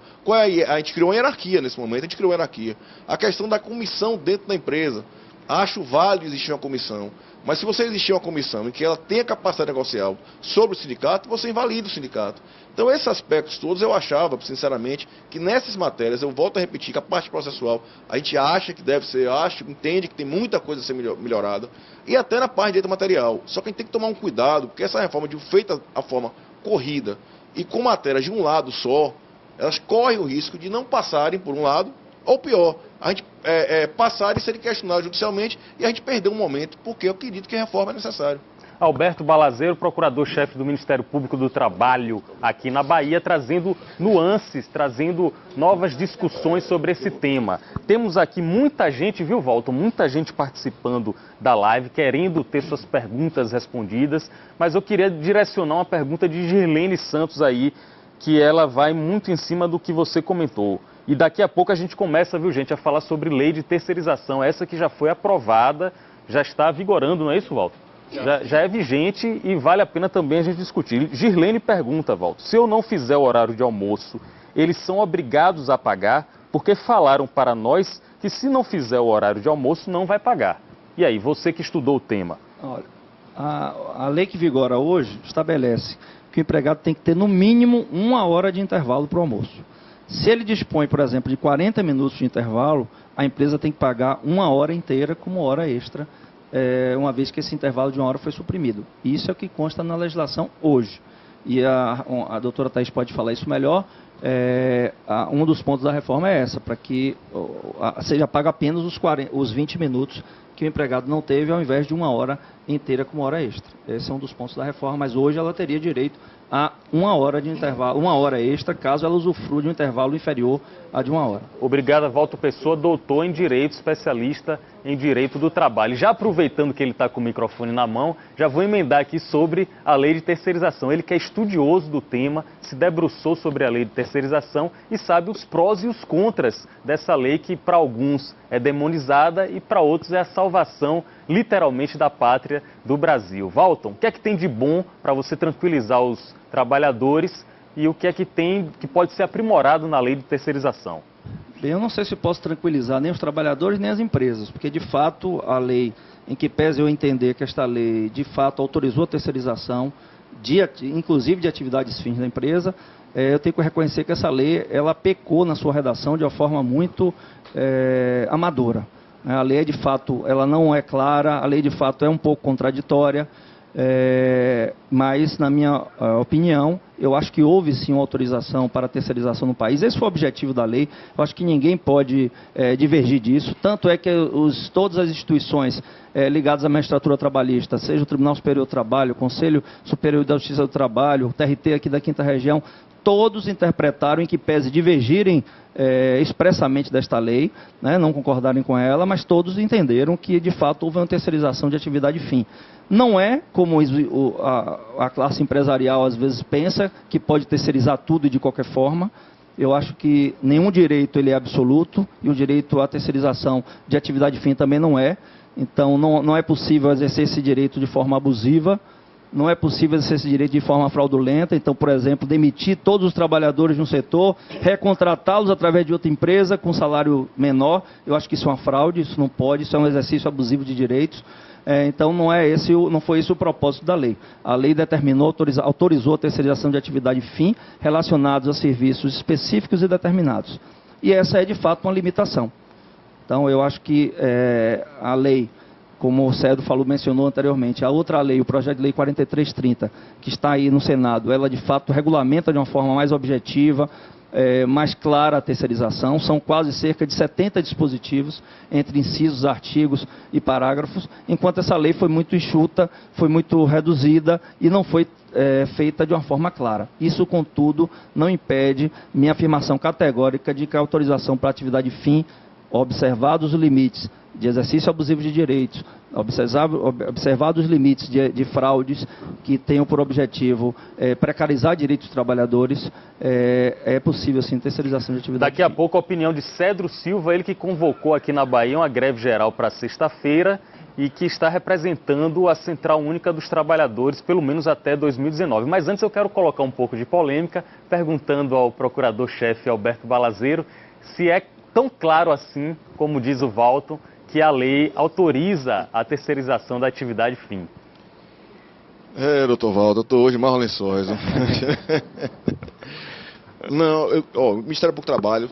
D: A gente criou uma hierarquia nesse momento, a gente criou uma hierarquia. A questão da comissão dentro da empresa. Acho válido existir uma comissão. Mas se você existir uma comissão em que ela tenha capacidade negocial sobre o sindicato, você invalida o sindicato. Então esses aspectos todos eu achava, sinceramente, que nessas matérias, eu volto a repetir, que a parte processual, a gente acha que deve ser, entende que tem muita coisa a ser melhorada, e até na parte de direito material. Só que a gente tem que tomar um cuidado, porque essa reforma, feita a forma corrida, e com matérias de um lado só, elas correm o risco de não passarem por um lado, ou pior, a gente passar e serem questionados judicialmente e a gente perder um momento, porque eu acredito que a reforma é necessária.
A: Alberto Balazeiro, procurador-chefe do Ministério Público do Trabalho aqui na Bahia, trazendo nuances, trazendo novas discussões sobre esse tema. Temos aqui muita gente, viu, Walter? Muita gente participando da live, querendo ter suas perguntas respondidas, mas eu queria direcionar uma pergunta de Girlene Santos aí, que ela vai muito em cima do que você comentou. E daqui a pouco a gente começa, viu, gente, a falar sobre lei de terceirização, essa que já foi aprovada, já está vigorando, não é isso, Walter? Já é vigente e vale a pena também a gente discutir. Girlene pergunta, Walter, se eu não fizer o horário de almoço, eles são obrigados a pagar, porque falaram para nós que se não fizer o horário de almoço, não vai pagar. E aí, você que estudou o tema?
B: Olha, a lei que vigora hoje estabelece que o empregado tem que ter no mínimo 1 hora de intervalo para o almoço. Se ele dispõe, por exemplo, de 40 minutos de intervalo, a empresa tem que pagar 1 hora inteira como hora extra uma vez que esse intervalo de 1 hora foi suprimido. Isso é o que consta na legislação hoje. E a doutora Thaís pode falar isso melhor. Um dos pontos da reforma é essa, para que seja pago apenas os 20 minutos que o empregado não teve, ao invés de 1 hora inteira com 1 hora extra. Esse é um dos pontos da reforma, mas hoje ela teria direito a 1 hora de intervalo, 1 hora extra, caso ela usufrua de um intervalo inferior a de 1 hora.
A: Obrigado, Walter Pessoa, doutor em Direito, especialista em Direito do Trabalho. Já aproveitando que ele está com o microfone na mão, já vou emendar aqui sobre a lei de terceirização. Ele que é estudioso do tema, se debruçou sobre a lei de terceirização e sabe os prós e os contras dessa lei que para alguns é demonizada e para outros é a salvação, literalmente, da pátria do Brasil. Walton, o que é que tem de bom para você tranquilizar os trabalhadores e o que é que tem que pode ser aprimorado na lei de terceirização?
B: Bem, eu não sei se posso tranquilizar nem os trabalhadores nem as empresas, porque de fato a lei, em que pese eu entender que esta lei de fato autorizou a terceirização, inclusive de atividades fins da empresa, eu tenho que reconhecer que essa lei ela pecou na sua redação de uma forma muito amadora. A lei, de fato, ela não é clara, a lei, de fato, é um pouco contraditória, mas, na minha opinião, eu acho que houve, sim, uma autorização para a terceirização no país. Esse foi o objetivo da lei, eu acho que ninguém pode divergir disso. Tanto é que todas as instituições ligadas à magistratura trabalhista, seja o Tribunal Superior do Trabalho, o Conselho Superior da Justiça do Trabalho, o TRT aqui da 5ª Região, todos interpretaram, em que pese divergirem expressamente desta lei, né, não concordarem com ela, mas todos entenderam que, de fato, houve uma terceirização de atividade fim. Não é como a classe empresarial às vezes pensa, que pode terceirizar tudo e de qualquer forma. Eu acho que nenhum direito ele é absoluto, e o direito à terceirização de atividade fim também não é. Então, não é possível exercer esse direito de forma abusiva, não é possível exercer esse direito de forma fraudulenta. Então, por exemplo, demitir todos os trabalhadores de um setor, recontratá-los através de outra empresa com salário menor. Eu acho que isso é uma fraude, isso não pode, isso é um exercício abusivo de direitos. Então, não foi esse o propósito da lei. A lei autorizou a terceirização de atividade fim relacionados a serviços específicos e determinados. E essa é, de fato, uma limitação. Então, eu acho que a lei, como o Cedro mencionou anteriormente, a outra lei, o projeto de lei 4330, que está aí no Senado, ela de fato regulamenta de uma forma mais objetiva, mais clara a terceirização. São quase cerca de 70 dispositivos, entre incisos, artigos e parágrafos, enquanto essa lei foi muito enxuta, foi muito reduzida e não foi feita de uma forma clara. Isso, contudo, não impede minha afirmação categórica de que a autorização para atividade fim, observados os limites de exercício abusivo de direitos, observados os limites de fraudes que tenham por objetivo precarizar direitos dos trabalhadores, é possível, sim, terceirização de atividade.
A: Daqui a pouco a opinião de Cedro Silva, ele que convocou aqui na Bahia uma greve geral para sexta-feira e que está representando a Central Única dos Trabalhadores, pelo menos até 2019. Mas antes eu quero colocar um pouco de polêmica, perguntando ao procurador-chefe Alberto Balazeiro se é tão claro assim, como diz o Walton, que a lei autoriza a terceirização da atividade fim.
D: Doutor Walton, eu estou hoje mais lençóis. Não, o Ministério Público do Trabalho,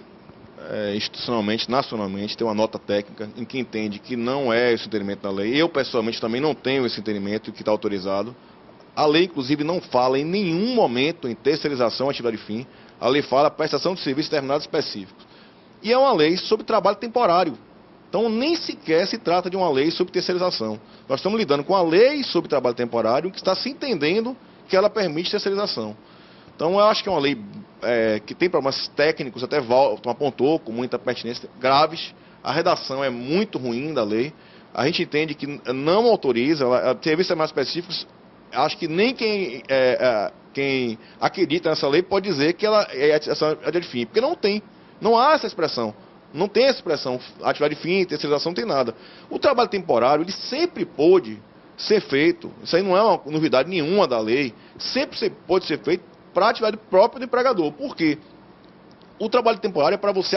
D: institucionalmente, nacionalmente, tem uma nota técnica em que entende que não é esse entendimento da lei. Eu, pessoalmente, também não tenho esse entendimento que está autorizado. A lei, inclusive, não fala em nenhum momento em terceirização, atividade fim. A lei fala prestação de serviços determinados específicos. E é uma lei sobre trabalho temporário. Então, nem sequer se trata de uma lei sobre terceirização. Nós estamos lidando com a lei sobre trabalho temporário, que está se entendendo que ela permite terceirização. Então, eu acho que é uma lei que tem problemas técnicos, até Walton apontou com muita pertinência, graves. A redação é muito ruim da lei. A gente entende que não autoriza, serviços mais específicos. Acho que nem quem acredita nessa lei pode dizer que ela é de fim, porque não tem. Não há essa expressão. Não tem essa expressão, atividade fim, terceirização, não tem nada. O trabalho temporário, ele sempre pôde ser feito, isso aí não é uma novidade nenhuma da lei, sempre pode ser feito para a atividade própria do empregador. Por quê? O trabalho temporário é para você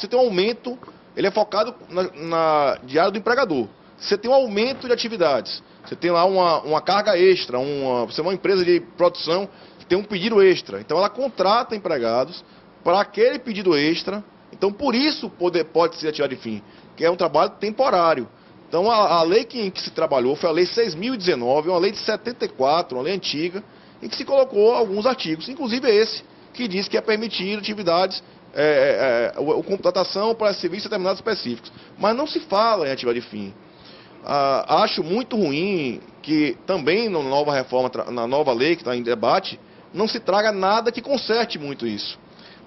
D: ter um aumento, ele é focado na diária do empregador. Você tem um aumento de atividades, você tem lá uma carga extra, você é uma empresa de produção que tem um pedido extra, então ela contrata empregados para aquele pedido extra. Então, por isso pode ser atividade fim, que é um trabalho temporário. Então, a lei que se trabalhou foi a Lei 6.019, uma lei de 74, uma lei antiga, em que se colocou alguns artigos, inclusive esse, que diz que é permitir atividades, contratação para serviços determinados específicos. Mas não se fala em atividade de fim. Acho muito ruim que também na nova reforma, na nova lei que está em debate, não se traga nada que conserte muito isso.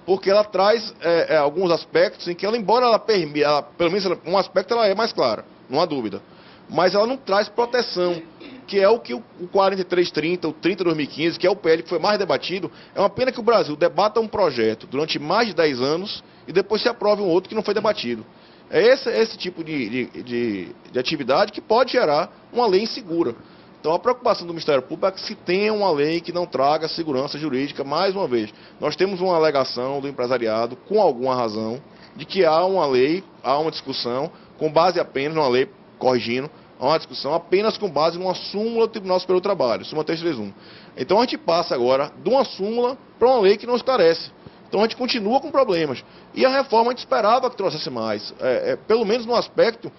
D: Porque ela traz alguns aspectos em que ela, embora ela permita, pelo menos um aspecto ela é mais clara, não há dúvida. Mas ela não traz proteção, que é o que o 4330, o 30/2015, que é o PL que foi mais debatido. É uma pena que o Brasil debata um projeto durante mais de 10 anos e depois se aprove um outro que não foi debatido. É esse tipo de atividade que pode gerar uma lei insegura. Então a preocupação do Ministério Público é que se tenha uma lei que não traga segurança jurídica. Mais uma vez, nós temos uma alegação do empresariado, com alguma razão, de que há uma lei, há uma discussão, com base apenas numa lei, corrigindo, há uma discussão apenas com base numa súmula do Tribunal Superior do Trabalho, súmula 331. Então a gente passa agora de uma súmula para uma lei que não esclarece. Então a gente continua com problemas. E a reforma a gente esperava que trouxesse mais, pelo menos no aspecto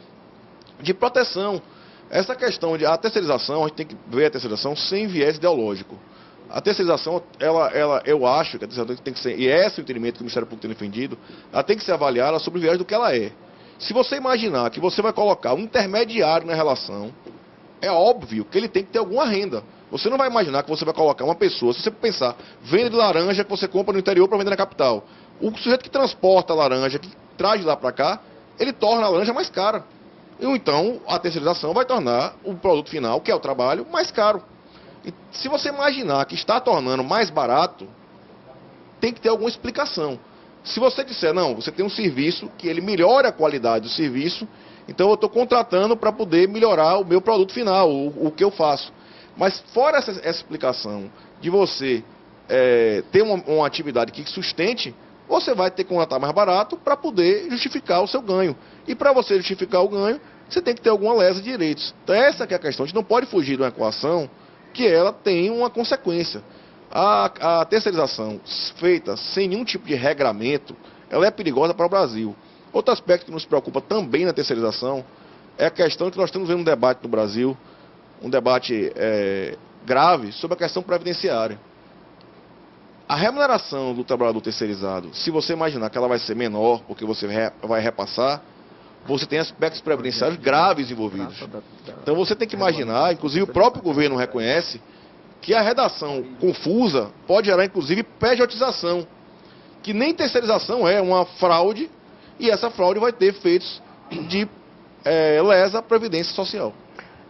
D: de proteção. Essa questão de a terceirização, a gente tem que ver a terceirização sem viés ideológico. A terceirização, eu acho que a terceirização tem que ser, e esse é o entendimento que o Ministério Público tem defendido, ela tem que ser avaliada sobre o viés do que ela é. Se você imaginar que você vai colocar um intermediário na relação, é óbvio que ele tem que ter alguma renda. Você não vai imaginar que você vai colocar uma pessoa, se você pensar, venda de laranja que você compra no interior para vender na capital. O sujeito que transporta a laranja, que traz de lá para cá, ele torna a laranja mais cara. Então, a terceirização vai tornar o produto final, que é o trabalho, mais caro. E se você imaginar que está tornando mais barato, tem que ter alguma explicação. Se você disser, não, você tem um serviço que ele melhora a qualidade do serviço, então eu estou contratando para poder melhorar o meu produto final, o que eu faço. Mas fora essa explicação de você ter uma atividade que sustente, você vai ter que contratar mais barato para poder justificar o seu ganho. E para você justificar o ganho, você tem que ter alguma lesa de direitos. Então essa que é a questão. A gente não pode fugir de uma equação que ela tem uma consequência. A terceirização feita sem nenhum tipo de regramento, ela é perigosa para o Brasil. Outro aspecto que nos preocupa também na terceirização é a questão que nós estamos vendo um debate no Brasil, um debate grave sobre a questão previdenciária. A remuneração do trabalhador terceirizado, se você imaginar que ela vai ser menor, porque você vai repassar, você tem aspectos previdenciários graves envolvidos. Então você tem que imaginar, inclusive o próprio governo reconhece, que a redação confusa pode gerar, inclusive, pejotização, que nem terceirização é uma fraude, e essa fraude vai ter efeitos de lesa à Previdência Social.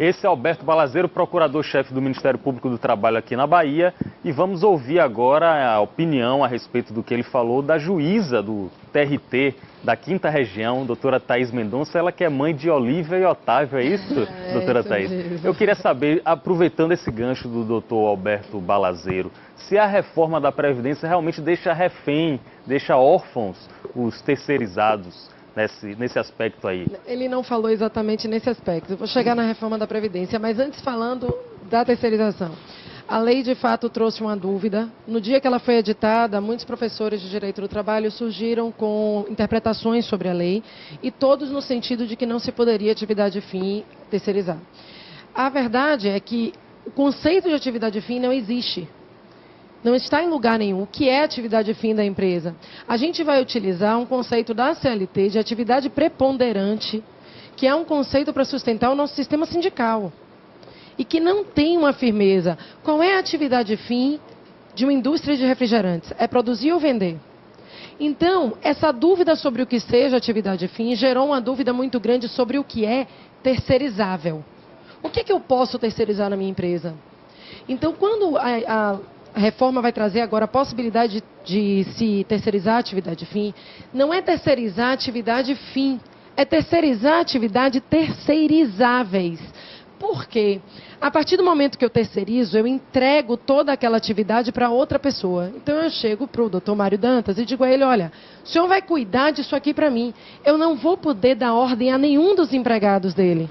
A: Esse é Alberto Balazeiro, procurador-chefe do Ministério Público do Trabalho aqui na Bahia. E vamos ouvir agora a opinião a respeito do que ele falou da juíza do TRT da 5ª Região, doutora Thaís Mendonça. Ela que é mãe de Olívia e Otávio, é isso, doutora Thaís? Eu queria saber, aproveitando esse gancho do doutor Alberto Balazeiro, se a reforma da Previdência realmente deixa refém, deixa órfãos os terceirizados nesse aspecto aí.
F: Ele não falou exatamente nesse aspecto. Eu vou chegar na reforma da Previdência, mas antes falando da terceirização. A lei, de fato, trouxe uma dúvida. No dia que ela foi editada, muitos professores de Direito do Trabalho surgiram com interpretações sobre a lei, e todos no sentido de que não se poderia atividade fim terceirizar. A verdade é que o conceito de atividade fim não existe. Não está em lugar nenhum. O que é atividade fim da empresa? A gente vai utilizar um conceito da CLT de atividade preponderante, que é um conceito para sustentar o nosso sistema sindical. E que não tem uma firmeza. Qual é a atividade fim de uma indústria de refrigerantes? É produzir ou vender? Então, essa dúvida sobre o que seja atividade fim gerou uma dúvida muito grande sobre o que é terceirizável. O que eu posso terceirizar na minha empresa? Então, quando a reforma vai trazer agora a possibilidade de se terceirizar a atividade fim, não é terceirizar a atividade fim, é terceirizar a atividade terceirizáveis. Por quê? A partir do momento que eu terceirizo, eu entrego toda aquela atividade para outra pessoa. Então eu chego para o doutor Mário Dantas e digo a ele, olha, o senhor vai cuidar disso aqui para mim. Eu não vou poder dar ordem a nenhum dos empregados dele.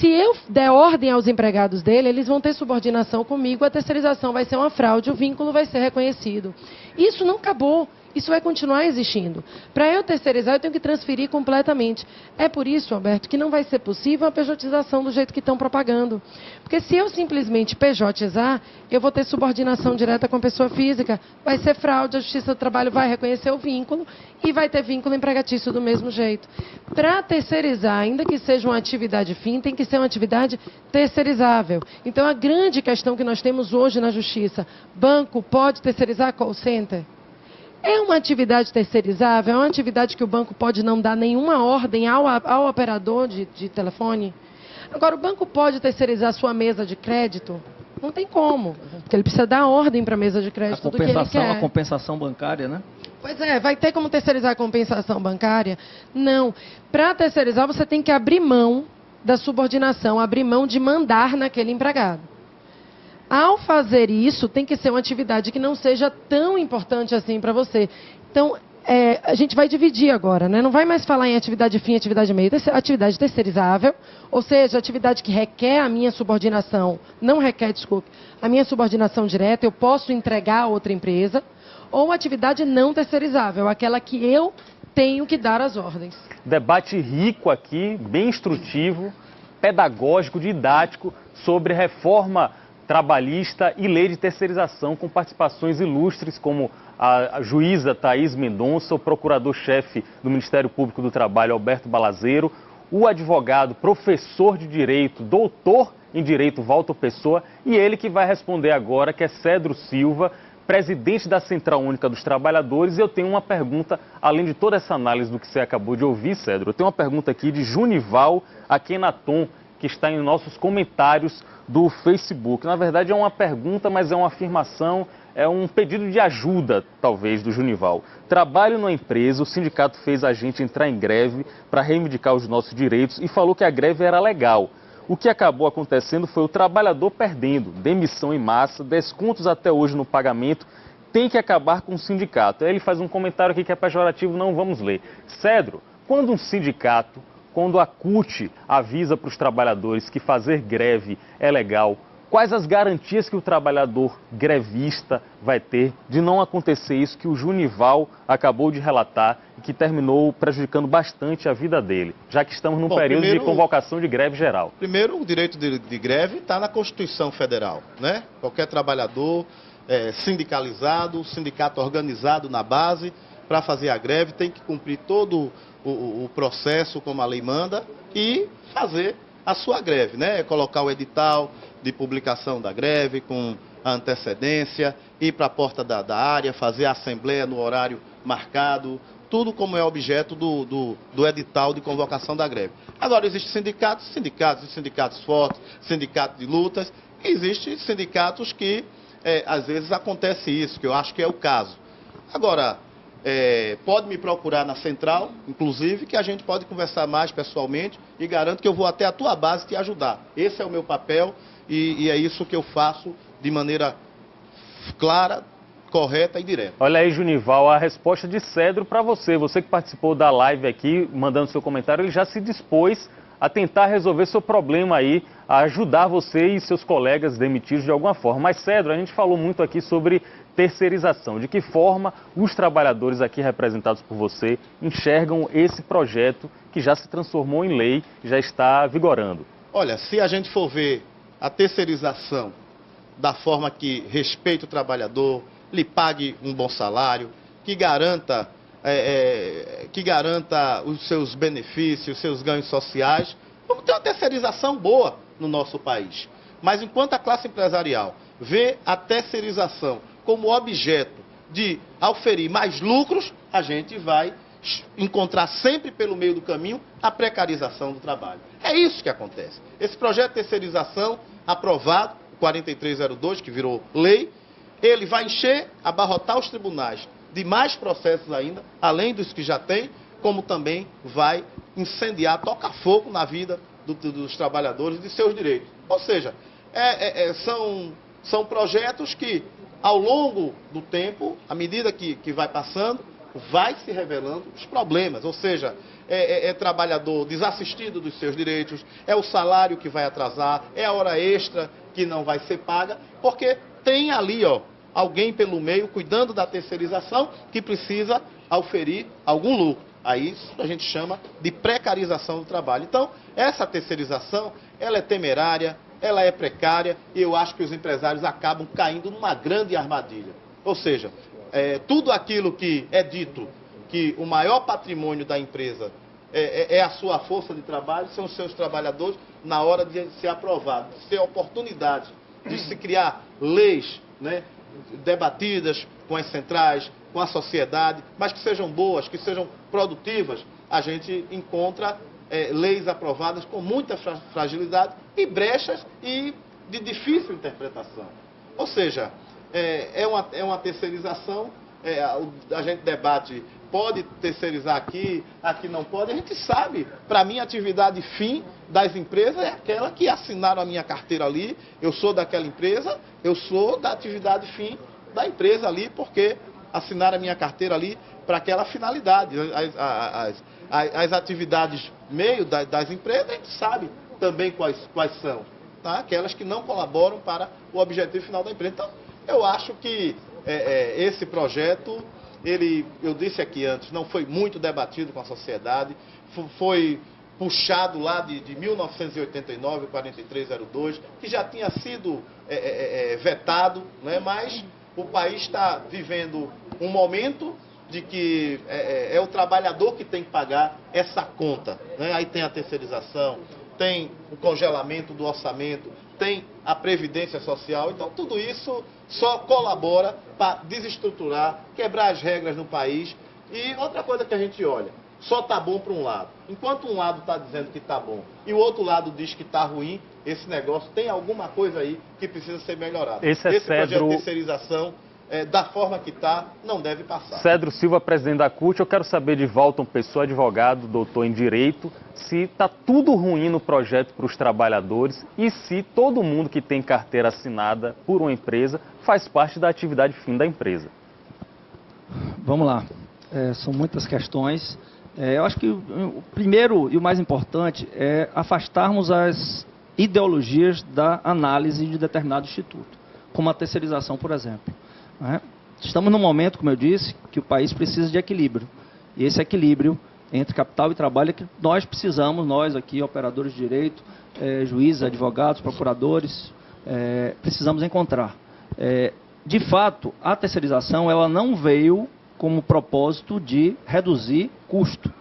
F: Se eu der ordem aos empregados dele, eles vão ter subordinação comigo, a terceirização vai ser uma fraude, o vínculo vai ser reconhecido. Isso não acabou. Isso vai continuar existindo. Para eu terceirizar, eu tenho que transferir completamente. É por isso, Alberto, que não vai ser possível a pejotização do jeito que estão propagando. Porque se eu simplesmente pejotizar, eu vou ter subordinação direta com a pessoa física, vai ser fraude, a Justiça do Trabalho vai reconhecer o vínculo e vai ter vínculo empregatício do mesmo jeito. Para terceirizar, ainda que seja uma atividade fim, tem que ser uma atividade terceirizável. Então, a grande questão que nós temos hoje na Justiça, banco pode terceirizar call center? É uma atividade terceirizável? É uma atividade que o banco pode não dar nenhuma ordem ao operador de telefone? Agora, o banco pode terceirizar sua mesa de crédito? Não tem como, porque ele precisa dar ordem para a mesa de crédito do que ele quer.
B: A compensação bancária, né?
F: Pois é, vai ter como terceirizar a compensação bancária? Não. Para terceirizar, você tem que abrir mão da subordinação, abrir mão de mandar naquele empregado. Ao fazer isso, tem que ser uma atividade que não seja tão importante assim para você. Então, a gente vai dividir agora, né? Não vai mais falar em atividade fim e atividade meio. Atividade terceirizável, ou seja, atividade que requer a minha subordinação, não requer, desculpe, a minha subordinação direta, eu posso entregar a outra empresa, ou atividade não terceirizável, aquela que eu tenho que dar as ordens.
A: Debate rico aqui, bem instrutivo, pedagógico, didático, sobre reforma trabalhista e lei de terceirização, com participações ilustres como a juíza Thaís Mendonça, o procurador-chefe do Ministério Público do Trabalho, Alberto Balazeiro, o advogado, professor de Direito, doutor em Direito, Walter Pessoa, e ele que vai responder agora, que é Cedro Silva, presidente da Central Única dos Trabalhadores. E eu tenho uma pergunta, além de toda essa análise do que você acabou de ouvir, Cedro, eu tenho uma pergunta aqui de Junival Akenaton, que está em nossos comentários do Facebook. Na verdade é uma pergunta, mas é uma afirmação, é um pedido de ajuda, talvez, do Junival. Trabalho numa empresa, o sindicato fez a gente entrar em greve para reivindicar os nossos direitos e falou que a greve era legal. O que acabou acontecendo foi o trabalhador perdendo, demissão em massa, descontos até hoje no pagamento, tem que acabar com o sindicato. Aí ele faz um comentário aqui que é pejorativo, não vamos ler. Cedro, quando um sindicato, quando a CUT avisa para os trabalhadores que fazer greve é legal, quais as garantias que o trabalhador grevista vai ter de não acontecer isso que o Junival acabou de relatar e que terminou prejudicando bastante a vida dele, já que estamos num período de convocação de greve geral?
C: Primeiro, o direito de greve está na Constituição Federal, né? Qualquer trabalhador sindicalizado, o sindicato organizado na base para fazer a greve tem que cumprir todo o processo como a lei manda e fazer a sua greve, né? Colocar o edital de publicação da greve com a antecedência, ir para a porta da área, fazer a assembleia no horário marcado, tudo como é objeto do edital de convocação da greve. Agora, existem sindicatos fortes, sindicatos de lutas, e existem sindicatos que, às vezes, acontece isso, que eu acho que é o caso. Agora, pode me procurar na central, inclusive, que a gente pode conversar mais pessoalmente e garanto que eu vou até a tua base te ajudar. Esse é o meu papel e é isso que eu faço de maneira clara, correta e direta.
A: Olha aí, Junival, a resposta de Cedro para você. Você que participou da live aqui, mandando seu comentário, ele já se dispôs a tentar resolver seu problema aí, a ajudar você e seus colegas demitidos de alguma forma. Mas, Cedro, a gente falou muito aqui sobre terceirização. De que forma os trabalhadores aqui representados por você enxergam esse projeto que já se transformou em lei, já está vigorando?
C: Olha, se a gente for ver a terceirização da forma que respeite o trabalhador, lhe pague um bom salário, que garanta os seus benefícios, os seus ganhos sociais, vamos ter uma terceirização boa no nosso país. Mas enquanto a classe empresarial vê a terceirização como objeto de auferir mais lucros, a gente vai encontrar sempre pelo meio do caminho a precarização do trabalho. É isso que acontece. Esse projeto de terceirização aprovado, 4302, que virou lei, ele vai abarrotar os tribunais de mais processos ainda, além dos que já tem, como também vai incendiar, tocar fogo na vida dos trabalhadores e de seus direitos. Ou seja, são projetos que, ao longo do tempo, à medida que vai passando, vai se revelando os problemas. Ou seja, trabalhador desassistido dos seus direitos, é o salário que vai atrasar, é a hora extra que não vai ser paga, porque tem ali, alguém pelo meio cuidando da terceirização que precisa auferir algum lucro. Aí isso a gente chama de precarização do trabalho. Então, essa terceirização, ela é temerária, ela é precária, e eu acho que os empresários acabam caindo numa grande armadilha. Ou seja, tudo aquilo que é dito que o maior patrimônio da empresa é a sua força de trabalho, são os seus trabalhadores, na hora de ser aprovado, de ter oportunidade de se criar leis, né, debatidas com as centrais, com a sociedade, mas que sejam boas, que sejam produtivas, a gente encontra leis aprovadas com muita fragilidade e brechas e de difícil interpretação. Ou seja, é uma terceirização, a gente debate, pode terceirizar aqui não pode, a gente sabe, para mim a atividade fim das empresas é aquela que assinaram a minha carteira ali, eu sou daquela empresa, eu sou da atividade fim da empresa ali, porque assinaram a minha carteira ali para aquela finalidade. As atividades meio das empresas, a gente sabe também quais são, tá? Aquelas que não colaboram para o objetivo final da empresa. Então, eu acho que esse projeto, eu disse aqui antes, não foi muito debatido com a sociedade, foi puxado lá de 1989, 4302, que já tinha sido vetado, né? Mas o país está vivendo um momento de que é o trabalhador que tem que pagar essa conta, né? Aí tem a terceirização, tem o congelamento do orçamento, tem a previdência social. Então, tudo isso só colabora para desestruturar, quebrar as regras no país. E outra coisa que a gente olha, só está bom para um lado. Enquanto um lado está dizendo que está bom e o outro lado diz que está ruim, esse negócio tem alguma coisa aí que precisa ser melhorado. Esse projeto de terceirização, da forma que está, não deve passar.
A: Cedro Silva, presidente da CUT, eu quero saber de Walton Pessoa, advogado, doutor em Direito, se está tudo ruim no projeto para os trabalhadores e se todo mundo que tem carteira assinada por uma empresa faz parte da atividade fim da empresa.
B: Vamos lá. São muitas questões. Eu acho que o primeiro e o mais importante é afastarmos as ideologias da análise de determinado instituto, como a terceirização, por exemplo. Estamos num momento, como eu disse, que o país precisa de equilíbrio. E esse equilíbrio entre capital e trabalho é que nós precisamos, nós aqui, operadores de direito, juízes, advogados, procuradores, precisamos encontrar. De fato, a terceirização ela não veio como propósito de reduzir custo,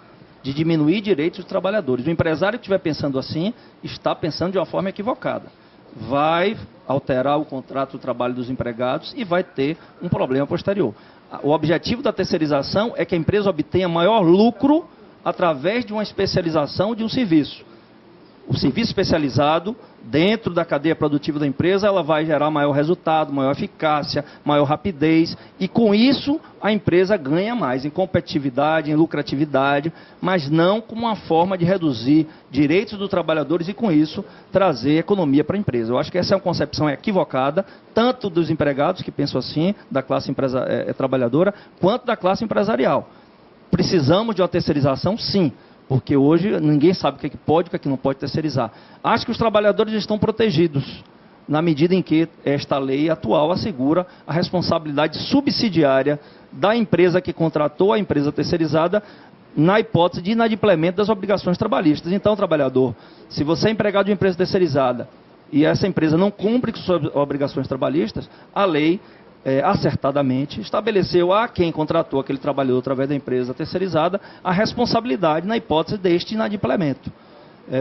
B: de diminuir direitos dos trabalhadores. O empresário que estiver pensando assim, está pensando de uma forma equivocada. Vai alterar o contrato do trabalho dos empregados e vai ter um problema posterior. O objetivo da terceirização é que a empresa obtenha maior lucro através de uma especialização de um serviço. O serviço especializado, dentro da cadeia produtiva da empresa, ela vai gerar maior resultado, maior eficácia, maior rapidez, e com isso a empresa ganha mais em competitividade, em lucratividade, mas não como uma forma de reduzir direitos dos trabalhadores e com isso trazer economia para a empresa. Eu acho que essa é uma concepção equivocada, tanto dos empregados que pensam assim, da classe trabalhadora, quanto da classe empresarial. Precisamos de uma terceirização, sim. Porque hoje ninguém sabe o que pode e o que não pode terceirizar. Acho que os trabalhadores estão protegidos, na medida em que esta lei atual assegura a responsabilidade subsidiária da empresa que contratou a empresa terceirizada na hipótese de inadimplemento das obrigações trabalhistas. Então, trabalhador, se você é empregado de uma empresa terceirizada e essa empresa não cumpre com suas obrigações trabalhistas, a lei acertadamente estabeleceu a quem contratou aquele trabalhador através da empresa terceirizada a responsabilidade na hipótese deste inadimplemento.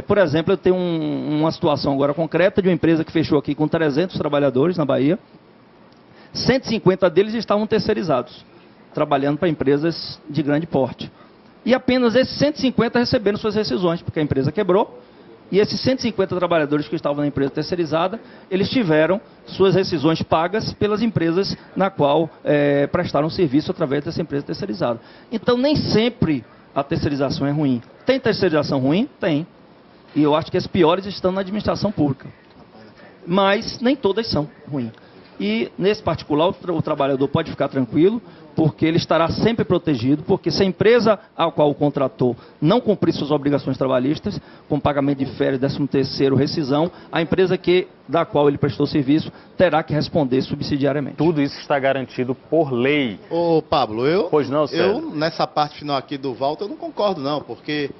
B: Por exemplo, eu tenho uma situação agora concreta de uma empresa que fechou aqui com 300 trabalhadores na Bahia, 150 deles estavam terceirizados, trabalhando para empresas de grande porte. E apenas esses 150 receberam suas rescisões, porque a empresa quebrou. E esses 150 trabalhadores que estavam na empresa terceirizada, eles tiveram suas rescisões pagas pelas empresas na qual prestaram serviço através dessa empresa terceirizada. Então, nem sempre a terceirização é ruim. Tem terceirização ruim? Tem. E eu acho que as piores estão na administração pública. Mas nem todas são ruins. E, nesse particular, o trabalhador pode ficar tranquilo, porque ele estará sempre protegido, porque se a empresa a qual o contratou não cumprir suas obrigações trabalhistas, com pagamento de férias, 13º, rescisão, a empresa da qual ele prestou serviço terá que responder subsidiariamente.
A: Tudo isso está garantido por lei.
C: Ô, Pablo,
A: Pois não,
C: eu nessa parte final aqui do Walter, eu não concordo não, porque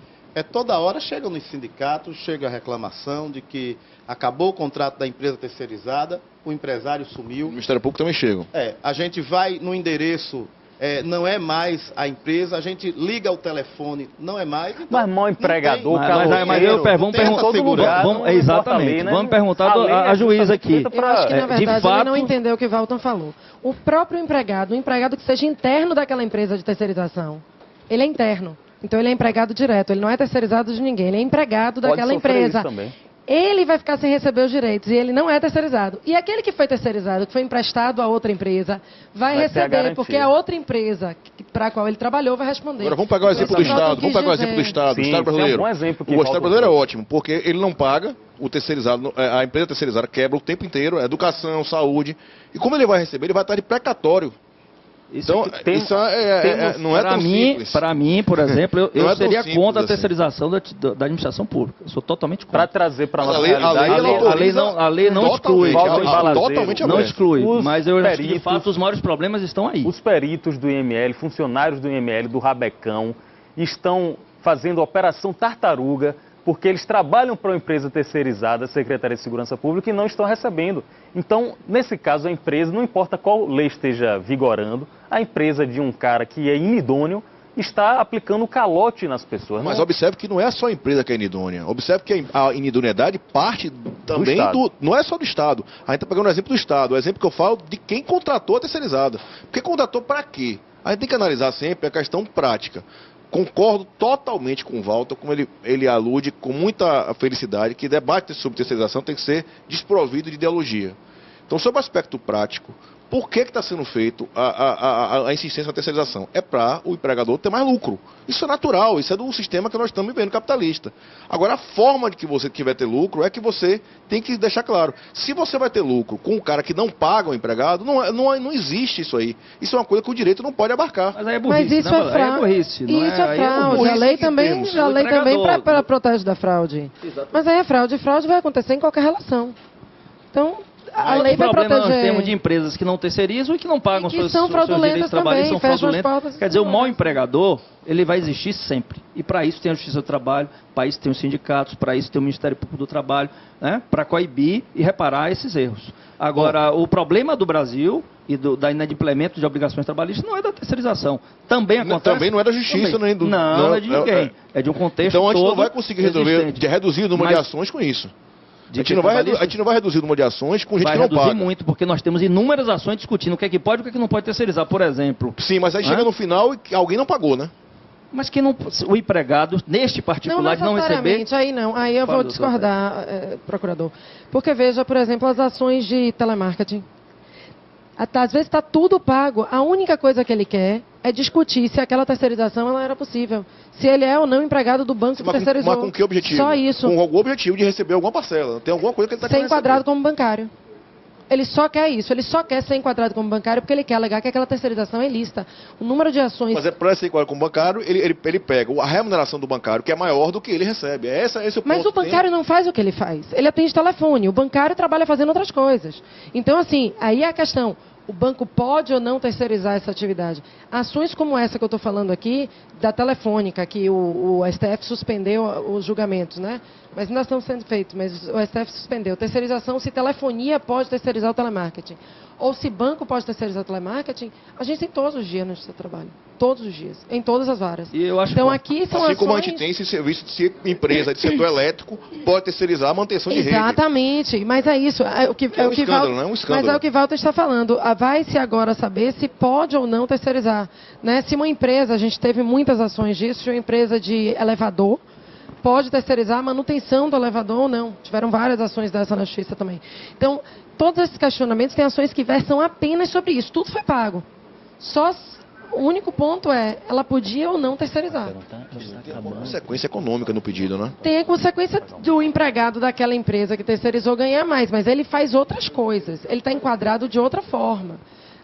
C: toda hora chega nos sindicatos, chega a reclamação de que acabou o contrato da empresa terceirizada, o empresário sumiu.
D: O Ministério Público também chega.
C: A gente vai no endereço, não é mais a empresa, a gente liga o telefone, não é mais. Então,
A: mas mal empregador,
B: mas eu exatamente.
A: Né?
B: Vamos perguntar a juíza aqui.
F: Eu acho que, na verdade,
B: ele
F: não entendeu o que o Walton falou. O próprio empregado, um empregado que seja interno daquela empresa de terceirização, ele é interno. Então ele é empregado direto, ele não é terceirizado de ninguém, ele é empregado daquela empresa. Ele vai ficar sem receber os direitos e ele não é terceirizado. E aquele que foi terceirizado, que foi emprestado a outra empresa, vai receber, porque a outra empresa para a qual ele trabalhou vai responder.
D: Agora vamos pegar o exemplo do Estado. Vamos pegar o exemplo do Estado, do Estado brasileiro.
A: É um bom exemplo que
D: o Estado brasileiro é ótimo, porque ele não paga o terceirizado, a empresa terceirizada quebra o tempo inteiro, educação, saúde. E como ele vai receber? Ele vai estar de precatório. Então, isso não é tão simples.
B: Para mim, por exemplo, eu seria contra a terceirização da administração pública. Eu sou totalmente contra.
A: Para trazer para a nossa
B: a lei não exclui.
D: Totalmente
B: não exclui. Mas eu acho que, de fato, os maiores problemas estão aí.
A: Os peritos do IML, funcionários do IML, do Rabecão, estão fazendo operação tartaruga, porque eles trabalham para uma empresa terceirizada, Secretaria de Segurança Pública, e não estão recebendo. Então, nesse caso, a empresa, não importa qual lei esteja vigorando, a empresa de um cara que é inidôneo está aplicando calote nas pessoas.
D: Mas observe que não é só a empresa que é inidônea. Observe que a inidoneidade parte também não é só do Estado. A gente está pegando o exemplo do Estado, o exemplo que eu falo de quem contratou a terceirizada. Porque contratou para quê? A gente tem que analisar sempre a questão prática. Concordo totalmente com o Walter, como ele alude com muita felicidade, que debate sobre terceirização tem que ser desprovido de ideologia. Então, sobre o aspecto prático, por que está sendo feito a insistência na terceirização? É para o empregador ter mais lucro. Isso é natural, isso é do sistema que nós estamos vivendo, capitalista. Agora, a forma de que você tiver ter lucro é que você tem que deixar claro. Se você vai ter lucro com um cara que não paga o empregado, não existe isso aí. Isso é uma coisa que o direito não pode abarcar.
B: Mas aí é burrice,
F: isso é fraude. Isso é fraude. A lei também protege da fraude. Exatamente. Mas aí é fraude. E fraude vai acontecer em qualquer relação. Então, a lei vai proteger.
B: Nós temos de empresas que não terceirizam e que não pagam seus direitos trabalhistas, são fraudulentas. Quer dizer, o mau empregador, ele vai existir sempre. E para isso tem a Justiça do Trabalho, para isso tem os sindicatos, para isso tem o Ministério Público do Trabalho, né, para coibir e reparar esses erros. Agora, o problema do Brasil e da inadimplemento de obrigações trabalhistas não é da terceirização. Também acontece.
D: Também não é da Justiça, nem do...
B: Não é de ninguém. É de um contexto todo.
D: Então a gente não vai conseguir reduzir o número de ações com isso. A gente não vai reduzir o número de ações com gente que não paga. Vai reduzir
B: muito, porque nós temos inúmeras ações discutindo o que é que pode e o que é que não pode terceirizar, por exemplo.
D: Sim, mas aí chega no final e alguém não pagou, né?
B: Mas que não, o empregado, neste particular, de não receber...
F: Aí eu vou discordar, procurador. Porque veja, por exemplo, as ações de telemarketing. Às vezes está tudo pago. A única coisa que ele quer é discutir se aquela terceirização ela era possível. Se ele é ou não empregado do banco que terceirizou.
D: Mas com que objetivo?
F: Só isso.
D: Com algum objetivo de receber alguma parcela. Tem alguma coisa que ele está querendo
F: ser enquadrado como bancário. Ele só quer isso. Ele só quer ser enquadrado como bancário porque ele quer alegar que aquela terceirização é ilícita. O número de ações...
D: Mas para ser enquadrado como bancário, ele pega a remuneração do bancário, que é maior do que ele recebe. Esse é o ponto.
F: Mas o bancário não faz o que ele faz. Ele atende telefone. O bancário trabalha fazendo outras coisas. Então, assim, aí é a questão... O banco pode ou não terceirizar essa atividade. Ações como essa que eu estou falando aqui, da Telefônica, que o STF suspendeu os julgamentos, né? Mas ainda estão sendo feitos, mas o STF suspendeu. Terceirização, se telefonia pode terceirizar o telemarketing. Ou se banco pode terceirizar o telemarketing, a gente tem todos os dias no seu trabalho. Todos os dias, em todas as áreas.
B: E eu acho
F: então aqui são
D: assim como a gente tem esse serviço de empresa de setor elétrico pode terceirizar a manutenção de rede.
F: Exatamente, mas é isso. É um escândalo, não é um escândalo. Mas é o que Walter está falando. Vai-se agora saber se pode ou não terceirizar. Né? Se uma empresa, a gente teve muitas ações disso, se uma empresa de elevador pode terceirizar a manutenção do elevador ou não. Tiveram várias ações dessa na Justiça também. Então, todos esses questionamentos têm ações que versam apenas sobre isso. Tudo foi pago. Só O único ponto é, ela podia ou não terceirizar.
D: Tem uma consequência econômica no pedido, né?
F: Tem a consequência do empregado daquela empresa que terceirizou ganhar mais, mas ele faz outras coisas. Ele está enquadrado de outra forma.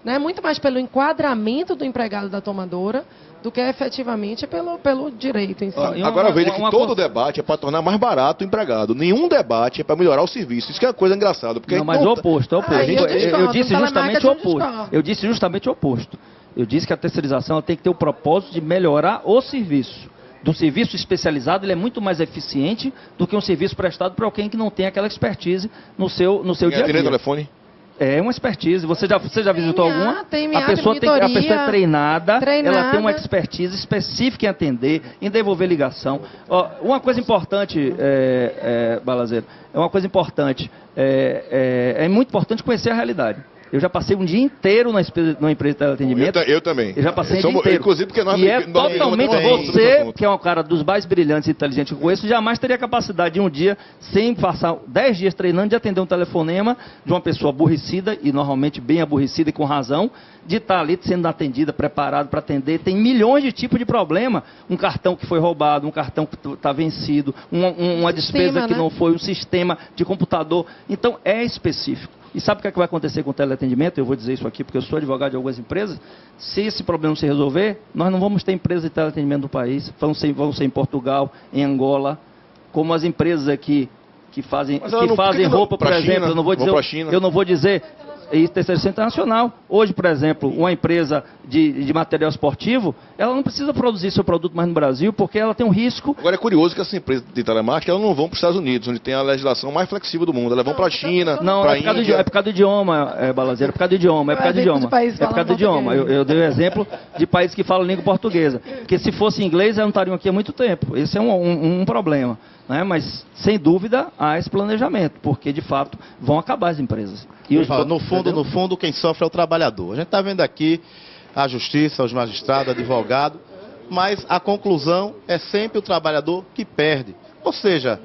F: Né? Muito mais pelo enquadramento do empregado da tomadora do que efetivamente pelo direito em si.
D: Agora veja que todo debate é para tornar mais barato o empregado. Nenhum debate é para melhorar o serviço. Isso que é uma coisa engraçada. Porque
B: não, mas o oposto, é o oposto. Eu disse justamente o oposto.
F: Discordo.
B: Eu disse justamente o oposto. Eu disse que a terceirização tem que ter o propósito de melhorar o serviço. Do serviço especializado, ele é muito mais eficiente do que um serviço prestado para alguém que não tem aquela expertise no seu dia a dia.
D: Telefone?
B: É uma expertise. Você já visitou alguma?
F: A pessoa
B: é treinada, ela tem uma expertise específica em atender, em devolver ligação. Ó, uma coisa importante, Balazeiro, é muito importante conhecer a realidade. Eu já passei um dia inteiro numa empresa de teleatendimento.
D: Eu também.
B: Eu já passei um dia inteiro.
D: Inclusive porque nós...
B: E é totalmente você, que é um cara dos mais brilhantes e inteligentes que eu conheço, jamais teria capacidade de um dia, sem passar 10 dias treinando, de atender um telefonema de uma pessoa aborrecida, e normalmente bem aborrecida e com razão, de estar ali sendo atendida, preparado para atender. Tem milhões de tipos de problema. Um cartão que foi roubado, um cartão que está vencido, uma despesa que não foi, um sistema de computador. Então, é específico. E sabe o que, é que vai acontecer com o teleatendimento? Eu vou dizer isso aqui porque eu sou advogado de algumas empresas. Se esse problema não se resolver, nós não vamos ter empresas de teleatendimento no país. Vão ser em Portugal, em Angola, como as empresas aqui que fazem roupa, por exemplo. Eu não vou dizer e terceirização internacional. Hoje, por exemplo, uma empresa de material esportivo, ela não precisa produzir seu produto mais no Brasil, porque ela tem um risco.
D: Agora é curioso que essas empresas de telemarketing, elas não vão para os Estados Unidos, onde tem a legislação mais flexível do mundo. Elas vão para a China, para a Índia.
B: É por causa do idioma, Balazeiro, é por causa do idioma. É por causa do idioma. Eu dei o exemplo de países que falam língua portuguesa. Porque se fosse inglês, elas não estariam aqui há muito tempo. Esse é um problema. Né? Mas, sem dúvida, há esse planejamento, porque, de fato, vão acabar as empresas.
C: E no fundo, quem sofre é o trabalhador. A gente está vendo aqui a justiça, os magistrados, advogado, mas a conclusão é sempre o trabalhador que perde. Ou seja,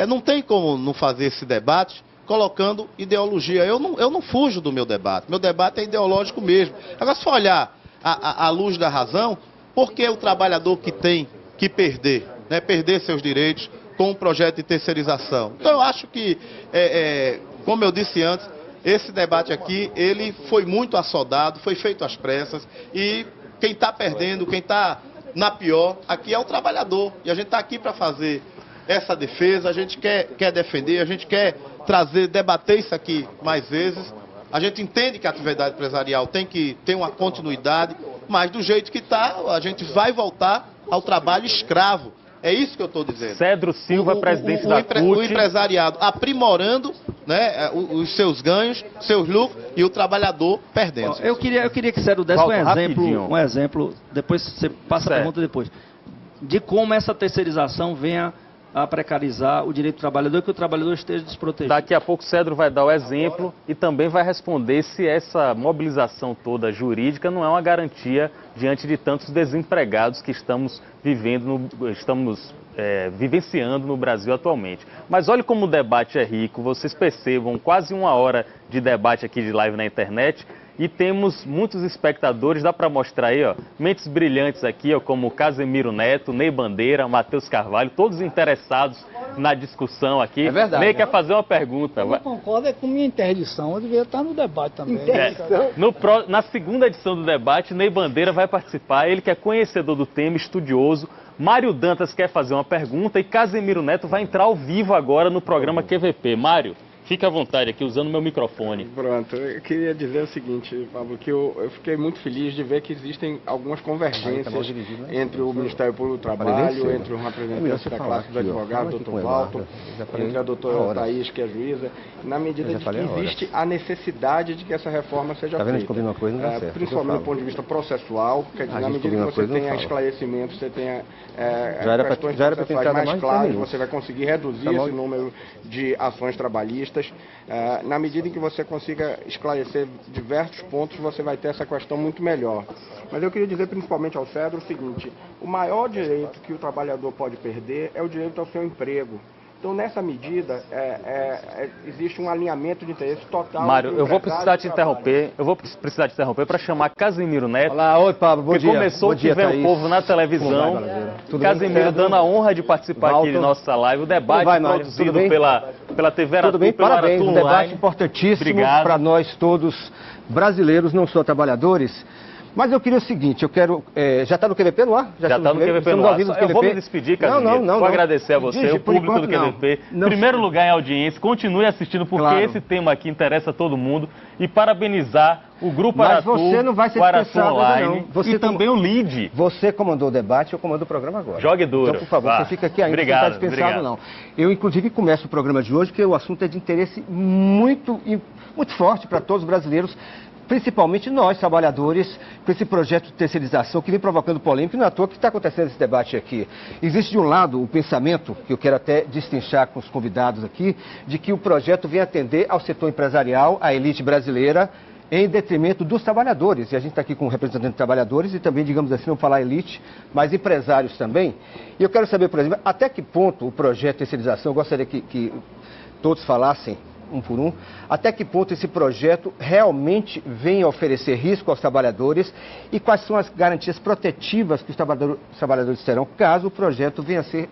C: não tem como não fazer esse debate colocando ideologia. Eu não fujo do meu debate. Meu debate é ideológico mesmo. Agora, se for olhar à luz da razão, por que o trabalhador que tem que perder, né, perder seus direitos com um projeto de terceirização? Então, eu acho que, como eu disse antes, esse debate aqui, ele foi muito assodado, foi feito às pressas, e quem está perdendo, quem está na pior, aqui é o trabalhador. E a gente está aqui para fazer essa defesa, a gente quer defender, a gente quer debater isso aqui mais vezes. A gente entende que a atividade empresarial tem que ter uma continuidade, mas do jeito que está, a gente vai voltar ao trabalho escravo. É isso que eu estou dizendo.
A: Cedro Silva, presidente da CUT.
C: O empresariado aprimorando, né, os seus ganhos, seus lucros, e o trabalhador perdendo.
B: Eu queria que Cedro desse um exemplo, depois você passa a pergunta depois, de como essa terceirização venha a precarizar o direito do trabalhador e que o trabalhador esteja desprotegido.
A: Daqui a pouco o Cedro vai dar o exemplo e também vai responder se essa mobilização toda jurídica não é uma garantia diante de tantos desempregados que estamos vivenciando no Brasil atualmente. Mas olha como o debate é rico, vocês percebam, quase 1 hora de debate aqui de live na internet. E temos muitos espectadores, dá para mostrar aí, ó, mentes brilhantes aqui, ó, como Casemiro Neto, Ney Bandeira, Matheus Carvalho, todos interessados na discussão aqui.
G: É verdade.
A: Ney quer fazer uma pergunta.
G: Eu não concordo com minha interdição, eu devia estar no debate também.
A: Na segunda edição do debate, Ney Bandeira vai participar, ele que é conhecedor do tema, estudioso. Mário Dantas quer fazer uma pergunta e Casemiro Neto vai entrar ao vivo agora no programa QVP. Mário, fica à vontade aqui, usando meu microfone.
E: Pronto, eu queria dizer o seguinte, Pablo, que eu fiquei muito feliz de ver que existem algumas convergências entre o Ministério Público do Trabalho, entre o representante da classe dos advogados, doutor Walton, entre a doutora Thaís, que é juíza, na medida de que existe a necessidade de que essa reforma seja feita. Principalmente do ponto de vista processual, quer dizer, na medida que você tenha esclarecimento, você tenha questões processuais mais claras, você vai conseguir reduzir esse número de ações trabalhistas. Na medida em que você consiga esclarecer diversos pontos, você vai ter essa questão muito melhor. Mas eu queria dizer principalmente ao Cedro o seguinte: o maior direito que o trabalhador pode perder é o direito ao seu emprego.
H: Então, nessa medida, existe um alinhamento de interesse total.
A: Mário, eu vou precisar te interromper. Eu vou precisar te interromper para chamar Casimiro Neto.
I: Olá, oi, Pablo, bom
A: que
I: dia.
A: começou
I: Bom dia,
A: que vem
I: Thaís.
A: o povo na televisão. Casimiro dando a honra de participar aqui de nossa live. O debate produzido pela TV Aratu,
I: tudo bem,
A: pela
I: parabéns.
A: Aratu
I: Um debate
A: Online.
I: importantíssimo para nós todos brasileiros, não só trabalhadores. Mas eu queria o seguinte, já está no QVP no ar?
A: Já está no QVP no ar. Eu vou me despedir, Casimiro. Vou agradecer a você, o público do QVP. Primeiro lugar em audiência, continue assistindo, porque esse tema aqui interessa a todo mundo. E parabenizar o Grupo Aratu,
I: você não vai ser
A: o Aratu
I: dispensado,
A: Online
I: não.
A: e também o LEAD.
I: Você comandou o debate, eu comando o programa agora.
A: Jogue duro.
I: Então, por favor, você fica aqui ainda, não está dispensado, não. Eu, inclusive, começo o programa de hoje, porque o assunto é de interesse muito forte para todos os brasileiros, principalmente nós, trabalhadores, com esse projeto de terceirização que vem provocando polêmica, e não é à toa que está acontecendo esse debate aqui. Existe, de um lado, o pensamento, que eu quero até destrinchar com os convidados aqui, de que o projeto vem atender ao setor empresarial, à elite brasileira, em detrimento dos trabalhadores. E a gente está aqui com um representante de trabalhadores e também, digamos assim, não falar elite, mas empresários também. E eu quero saber, por exemplo, até que ponto o projeto de terceirização, eu gostaria que todos falassem, um por um, até que ponto esse projeto realmente vem a oferecer risco aos trabalhadores e quais são as garantias protetivas que os trabalhadores terão caso o projeto venha a ser